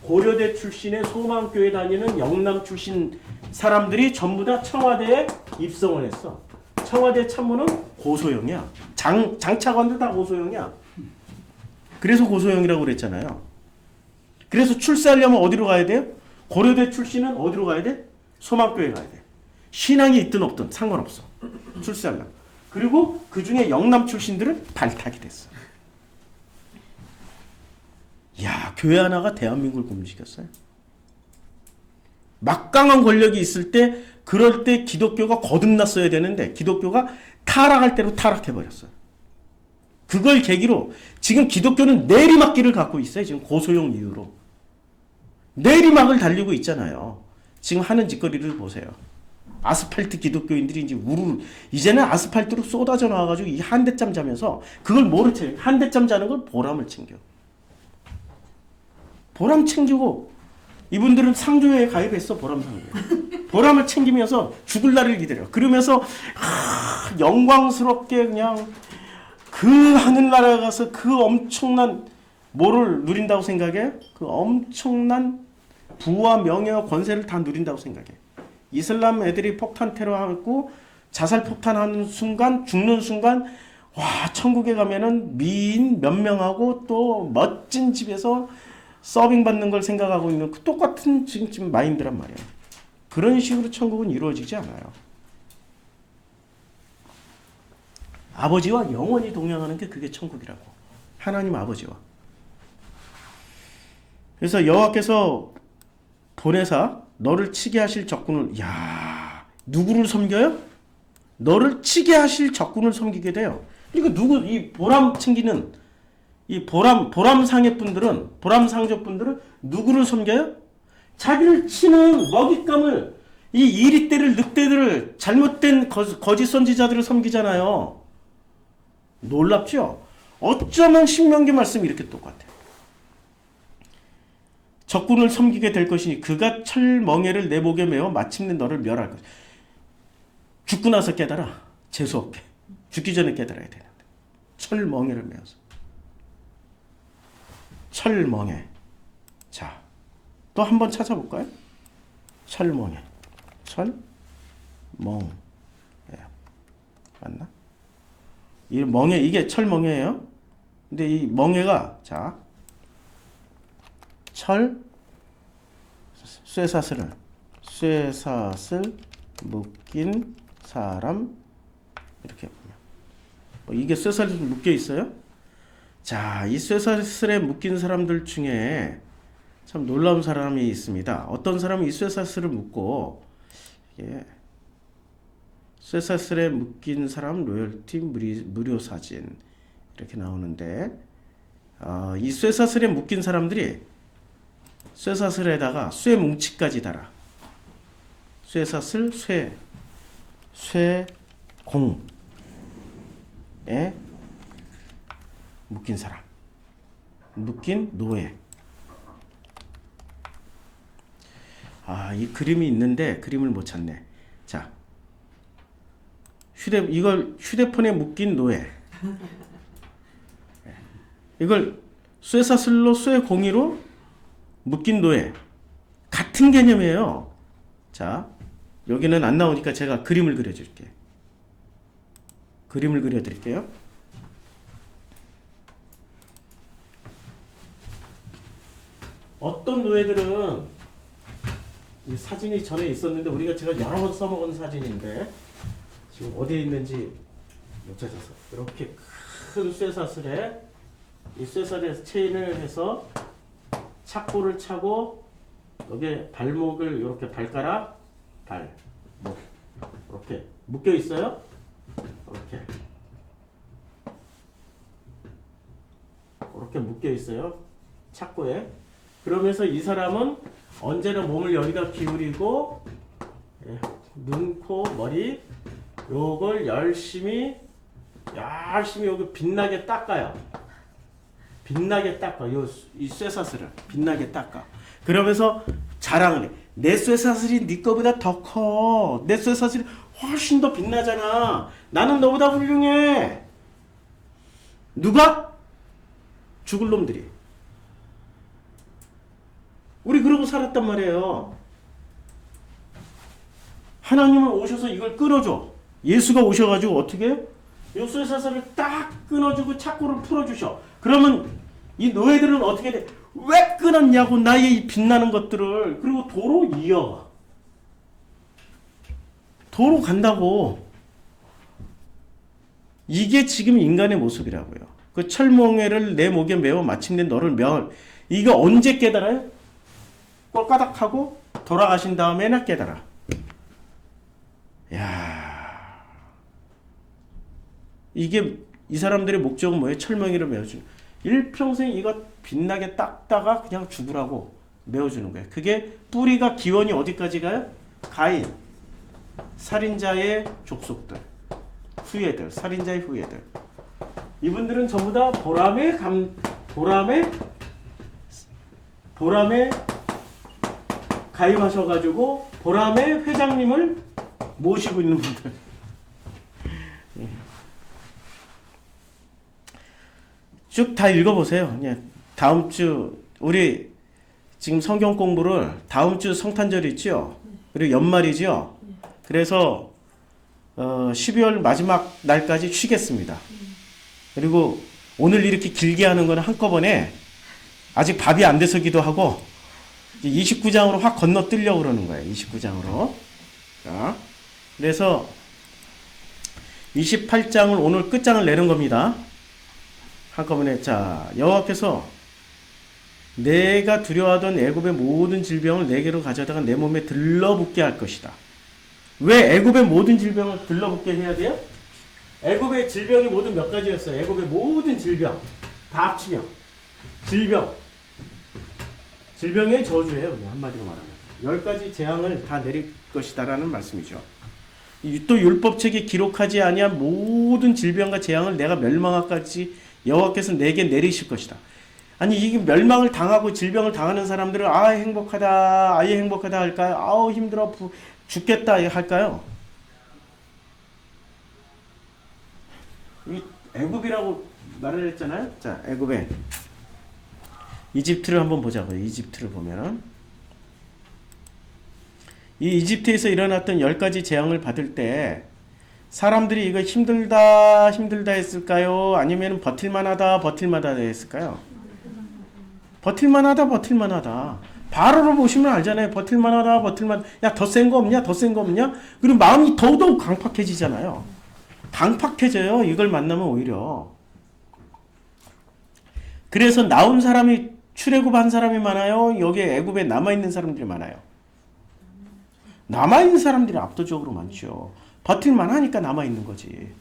고려대 출신의 소망교회 다니는 영남 출신 사람들이 전부 다 청와대에 입성을 했어. 청와대 참모는 고소영이야. 장차관도 다 고소영이야. 그래서 고소영이라고 그랬잖아요. 그래서 출세하려면 어디로 가야 돼요? 고려대 출신은 어디로 가야 돼? 소망교회 가야 돼. 신앙이 있든 없든 상관없어. 출세하려면. 그리고 그 중에 영남 출신들은 발탁이 됐어. 야, 교회 하나가 대한민국을 굶주렸어요. 막강한 권력이 있을 때 그럴 때 기독교가 거듭났어야 되는데 기독교가 타락할 대로 타락해버렸어요. 그걸 계기로 지금 기독교는 내리막길을 갖고 있어요. 지금 고소용 이후로. 내리막을 달리고 있잖아요. 지금 하는 짓거리를 보세요. 아스팔트 기독교인들이 이제는 아스팔트로 쏟아져 나와가지고 이 한대짬 자면서 그걸 뭐로 챙겨? 한대짬 자는 걸 보람을 챙겨. 보람 챙기고 이분들은 상조회에 가입했어. 보람 상조회. 보람을 챙기면서 죽을 날을 기다려. 그러면서 영광스럽게 그냥 그 하늘나라에 가서 그 엄청난 뭐를 누린다고 생각해? 그 엄청난 부와 명예와 권세를 다 누린다고 생각해. 이슬람 애들이 폭탄 테러하고 자살 폭탄하는 순간, 죽는 순간, 와, 천국에 가면은 미인 몇 명하고 또 멋진 집에서 서빙 받는 걸 생각하고 있는 그 똑같은 지금 마인드란 말이에요. 그런 식으로 천국은 이루어지지 않아요. 아버지와 영원히 동행하는 게 그게 천국이라고. 하나님 아버지와. 그래서 여호와께서 보내사 너를 치게 하실 적군을, 야, 누구를 섬겨요? 너를 치게 하실 적군을 섬기게 돼요. 그러니까 이 보람 챙기는 이 보람상의 분들은, 보람상족 분들은 누구를 섬겨요? 자기를 치는 먹잇감을, 이 이리떼를, 늑대들을, 잘못된 거짓 선지자들을 섬기잖아요. 놀랍죠? 어쩌면 신명기 말씀이 이렇게 똑같아요. 적군을 섬기게 될 것이니 그가 철멍에를 내 목에 메어 마침내 너를 멸할 것이다. 죽고 나서 깨달아. 재수없게. 죽기 전에 깨달아야 되는데. 철멍에를 메어서. 철멍에. 자, 또 한번 찾아볼까요? 철멍에. 철멍에. 맞나? 이 멍에, 이게 철멍에예요. 근데 이 멍에가, 자, 쇠사슬을 묶인 사람, 이렇게 보면 이게 쇠사슬 묶여 있어요. 자, 이 쇠사슬에 묶인 사람들 중에 참 놀라운 사람이 있습니다. 어떤 사람은 이 쇠사슬을 묶고, 이게 쇠사슬에 묶인 사람 로열티 무료 사진 이렇게 나오는데, 이 쇠사슬에 묶인 사람들이 쇠사슬에다가 쇠뭉치까지 달아. 쇠사슬, 쇠공에 묶인 사람. 묶인 노예. 이 그림이 있는데 그림을 못 찾네. 자, 이걸 휴대폰에 묶인 노예. 이걸 쇠사슬로, 쇠공이로 묶인 노예. 같은 개념이에요. 자, 여기는 안 나오니까 제가 그림을 그려줄게요. 그림을 그려드릴게요. 어떤 노예들은, 이 사진이 전에 있었는데 우리가 제가 여러 번 써먹은 사진인데 지금 어디에 있는지 못 찾아서, 이렇게 큰 쇠사슬에, 이 쇠사슬에 체인을 해서 착고를 차고 여기에 발목을 이렇게 발가락, 발목 이렇게 묶여 있어요. 이렇게 묶여 있어요. 착고에. 그러면서 이 사람은 언제나 몸을 여기다 기울이고, 눈, 코, 머리 요걸 열심히 여기 빛나게 닦아요. 빛나게 닦아. 이 쇠사슬을 빛나게 닦아. 그러면서 자랑을 해. 내 쇠사슬이 네 거보다 더 커. 내 쇠사슬이 훨씬 더 빛나잖아. 나는 너보다 훌륭해. 누가? 죽을 놈들이. 우리 그러고 살았단 말이에요. 하나님은 오셔서 이걸 끊어줘. 예수가 오셔가지고 어떻게 해요? 이 쇠사슬을 딱 끊어주고 착고를 풀어주셔. 그러면 이 노예들은 어떻게 돼? 왜 끊었냐고, 나의 이 빛나는 것들을. 그리고 도로 이어가. 도로 간다고. 이게 지금 인간의 모습이라고요. 그 철멍에를 내 목에 메어 마침내 너를 이거 언제 깨달아요? 꼴까닥하고 돌아가신 다음에나 깨달아. 야, 이게 이 사람들의 목적은 뭐예요? 철멍이를 메어주는. 일평생 이거 빛나게 닦다가 그냥 죽으라고 메어주는 거예요. 그게 뿌리가, 기원이 어디까지 가요? 가인, 살인자의 족속들, 후예들, 살인자의 후예들. 이분들은 전부 다 보람에 가입하셔가지고 보람의 회장님을 모시고 있는 분들. 쭉 다 읽어보세요. 다음 주 우리 지금 성경 공부를, 다음 주 성탄절 있죠? 그리고 연말이죠? 그래서 12월 마지막 날까지 쉬겠습니다. 그리고 오늘 이렇게 길게 하는 거는 한꺼번에 아직 밥이 안 돼서기도 하고 29장으로 확 건너뛰려고 그러는 거예요. 29장으로. 자, 그래서 28장을 오늘 끝장을 내는 겁니다. 한꺼번에. 자, 여호와께서 내가 두려워하던 애굽의 모든 질병을 내게로 가져다가 내 몸에 들러붙게 할 것이다. 왜 애굽의 모든 질병을 들러붙게 해야 돼요? 애굽의 질병이 모두 몇 가지였어요? 애굽의 모든 질병 다 합치면 질병의 저주예요. 그냥 한마디로 말하면 10가지 재앙을 다 내릴 것이다라는 말씀이죠. 또 율법책에 기록하지 아니한 모든 질병과 재앙을 내가 멸망하까지 여호와께서 내게 내리실 것이다. 아니 이게 멸망을 당하고 질병을 당하는 사람들은 아 행복하다 아예 행복하다 할까요? 아우 힘들어 죽겠다 할까요? 이 애굽이라고 말을 했잖아요. 자, 애굽에 이집트를 한번 보자고요. 이집트를 보면은 이 이집트에서 일어났던 10가지 재앙을 받을 때 사람들이 이거 힘들다 했을까요? 아니면 버틸만하다 했을까요? 버틸만하다. 바로로 보시면 알잖아요. 버틸만하다. 야, 더 센 거 없냐? 그리고 마음이 더더욱 강팍해지잖아요. 강팍해져요. 이걸 만나면 오히려. 그래서 나온 사람이 출애굽한 사람이 많아요. 여기에 애굽에 남아있는 사람들이 많아요. 남아있는 사람들이 압도적으로 많죠. 버틸만 하니까 남아있는 거지.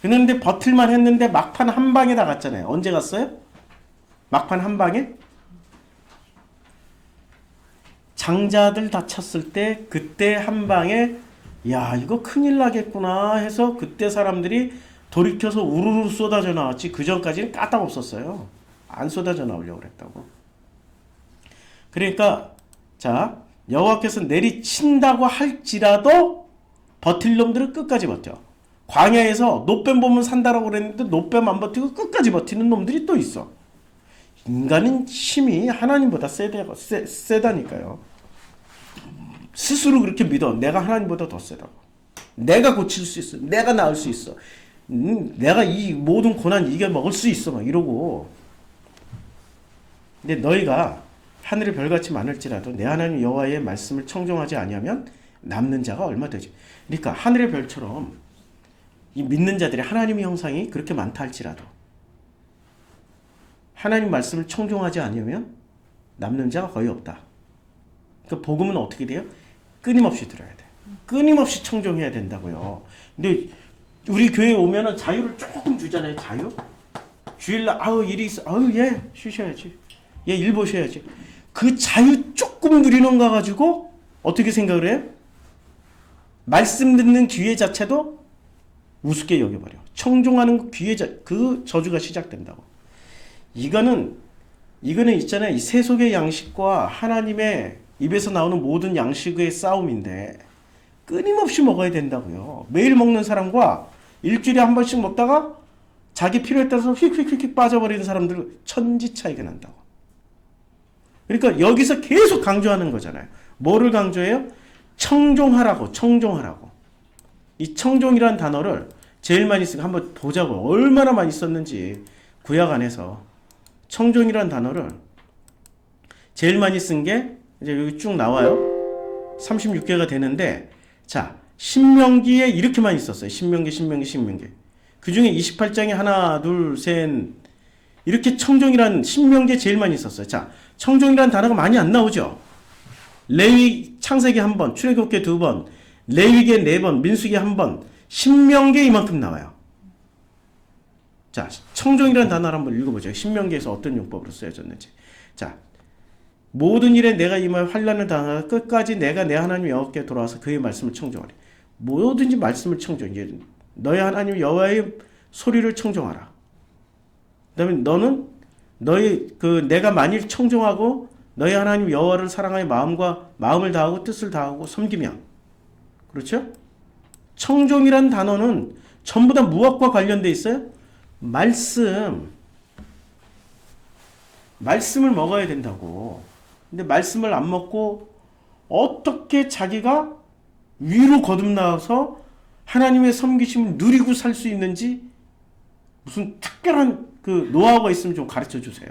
그런데 버틸만 했는데 막판 한 방에 다 갔잖아요. 언제 갔어요? 막판 한 방에? 장자들 다쳤을 때 그때 한 방에 야 이거 큰일 나겠구나 해서 그때 사람들이 돌이켜서 우르르 쏟아져 나왔지 그 전까지는 까딱 없었어요. 안 쏟아져 나오려고 그랬다고. 그러니까 자 여호와께서 내리친다고 할지라도 버틸 놈들은 끝까지 버텨. 광야에서 노뱀 보면 산다라고 그랬는데 노뱀 안 버티고 끝까지 버티는 놈들이 또 있어. 인간은 힘이 하나님보다 세다니까요. 스스로 그렇게 믿어. 내가 하나님보다 더 세다고. 내가 고칠 수 있어. 내가 나을 수 있어. 내가 이 모든 고난 이겨먹을 수 있어. 막 이러고. 근데 너희가 하늘의 별같이 많을지라도 내 하나님 여호와의 말씀을 청종하지 아니하면 남는 자가 얼마 되지. 그러니까 하늘의 별처럼 이 믿는 자들의 하나님의 형상이 그렇게 많다 할지라도 하나님 말씀을 청종하지 않으면 남는 자가 거의 없다. 그러니까 복음은 어떻게 돼요? 끊임없이 들어야 돼. 끊임없이 청종해야 된다고요. 근데 우리 교회에 오면은 자유를 조금 주잖아요. 자유? 주일날 아우 일이 있어. 아우 얘 쉬셔야지. 얘 일 보셔야지. 그 자유 조금 누리는 거 가지고 어떻게 생각을 해요? 말씀 듣는 기회 자체도 우습게 여겨버려. 청종하는 그 저주가 시작된다고. 이거는 있잖아요. 이 세속의 양식과 하나님의 입에서 나오는 모든 양식의 싸움인데 끊임없이 먹어야 된다고요. 매일 먹는 사람과 일주일에 한 번씩 먹다가 자기 필요에 따라서 휙휙휙 빠져버리는 사람들 천지 차이가 난다고. 그러니까 여기서 계속 강조하는 거잖아요. 뭐를 강조해요? 청종하라고. 이 청종이라는 단어를 제일 많이 쓰고 한번 보자고. 얼마나 많이 썼는지 구약 안에서 청종이라는 단어를 제일 많이 쓴 게 이제 여기 쭉 나와요. 36개가 되는데 자 신명기에 이렇게 많이 썼어요. 신명기. 그 중에 28장에 하나 둘 셋 이렇게 청종이라는 신명기에 제일 많이 썼어요. 자 청종이라는 단어가 많이 안 나오죠. 레위 창세기 1번, 출애굽기 2번, 레위기 4번, 민수기 1번, 신명기에 이만큼 나와요. 자, 청종이라는 단어를 한번 읽어보죠. 신명기에서 어떤 용법으로 쓰여졌는지. 자, 모든 일에 내가 임하여 환난을 당하여 끝까지 내가 내 하나님 여호와께 돌아와서 그의 말씀을 청종하리. 뭐든지 말씀을 청종해. 너의 하나님 여호와의 소리를 청종하라. 그다음에 너는 내가 만일 청종하고 너의 하나님 여호와를 사랑하여 마음을 다하고 뜻을 다하고 섬기면, 그렇죠? 청종이란 단어는 전부 다 무엇과 관련돼 있어요? 말씀을 먹어야 된다고. 근데 말씀을 안 먹고 어떻게 자기가 위로 거듭나서 하나님의 섬기심을 누리고 살 수 있는지 무슨 특별한 그 노하우가 있으면 좀 가르쳐 주세요.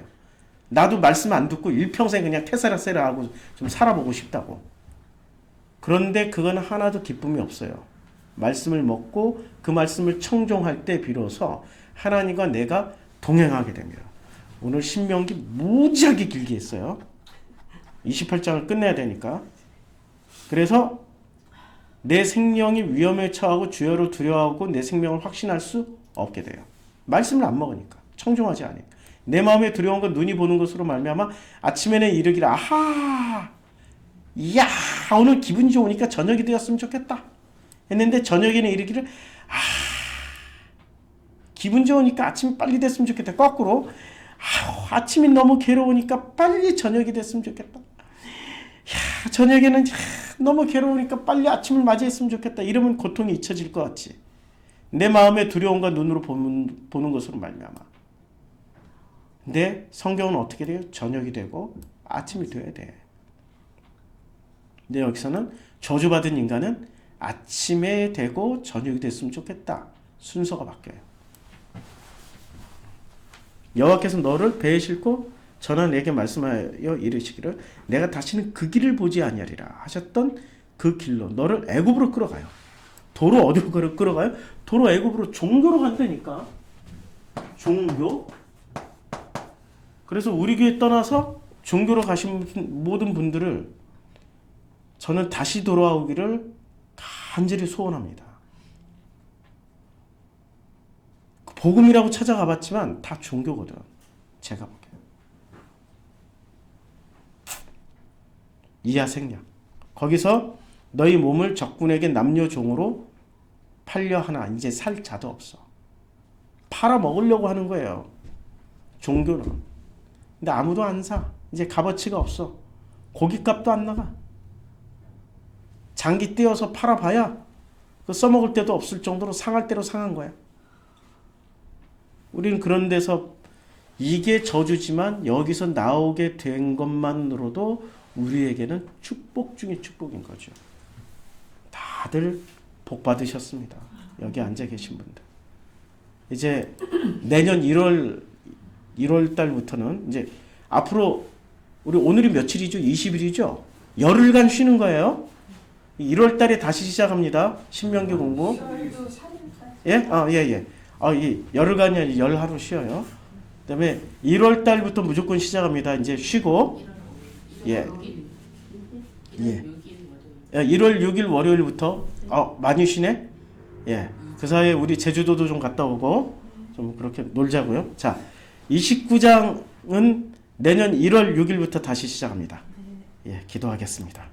나도 말씀 안 듣고 일평생 그냥 테세라세라 하고 좀 살아보고 싶다고. 그런데 그건 하나도 기쁨이 없어요. 말씀을 먹고 그 말씀을 청종할 때 비로소 하나님과 내가 동행하게 됩니다. 오늘 신명기 무지하게 길게 했어요. 28장을 끝내야 되니까. 그래서 내 생명이 위험에 처하고 주여로 두려워하고 내 생명을 확신할 수 없게 돼요. 말씀을 안 먹으니까. 청종하지 않으니까. 내 마음에 두려운 건 눈이 보는 것으로 말미암아 아침에는 이르기를 아하 이야 오늘 기분이 좋으니까 저녁이 되었으면 좋겠다 했는데 저녁에는 이르기를 기분 좋으니까 아침이 빨리 됐으면 좋겠다. 거꾸로 아침이 너무 괴로우니까 빨리 저녁이 됐으면 좋겠다. 저녁에는 너무 괴로우니까 빨리 아침을 맞이했으면 좋겠다. 이러면 고통이 잊혀질 것 같지. 내 마음의 두려움과 눈으로 보는 것으로 말미암아. 근데 성경은 어떻게 돼요? 저녁이 되고 아침이 돼야 돼. 근데 여기서는 저주받은 인간은 아침에 되고 저녁이 됐으면 좋겠다. 순서가 바뀌어요. 여호와께서 너를 배에 싣고 전하 내게 말씀하여 이르시기를 내가 다시는 그 길을 보지 아니하리라 하셨던 그 길로 너를 애굽으로 끌어가요. 도로 어디로 끌어가요? 도로 애굽으로 종교로 간다니까. 종교? 그래서 우리 교회 떠나서 종교로 가신 모든 분들을 저는 다시 돌아오기를 간절히 소원합니다. 복음이라고 찾아가 봤지만 다 종교거든. 제가 보기에. 이하 생략. 거기서 너희 몸을 적군에게 남녀 종으로 팔려 하나. 이제 살 자도 없어. 팔아 먹으려고 하는 거예요. 종교는. 근데 아무도 안 사. 이제 값어치가 없어. 고깃값도 안 나가. 장기 떼어서 팔아봐야 그 써먹을 때도 없을 정도로 상할 대로 상한 거야. 우리는 그런 데서 이게 저주지만 여기서 나오게 된 것만으로도 우리에게는 축복 중에 축복인 거죠. 다들 복 받으셨습니다. 여기 앉아 계신 분들. 이제 내년 1월 달부터는 이제 앞으로 우리 오늘이 며칠이죠? 20일이죠? 열흘간 쉬는 거예요. 1월 달에 다시 시작합니다. 신명기 공부. 예? 예. 이 열흘간이 아니라 열하루 쉬어요. 그다음에 1월 달부터 무조건 시작합니다. 이제 쉬고. 예. 1월 6일 월요일부터 많이 쉬네. 예. 그 사이에 우리 제주도도 좀 갔다 오고 좀 그렇게 놀자고요. 자, 29장은 내년 1월 6일부터 다시 시작합니다. 예, 기도하겠습니다.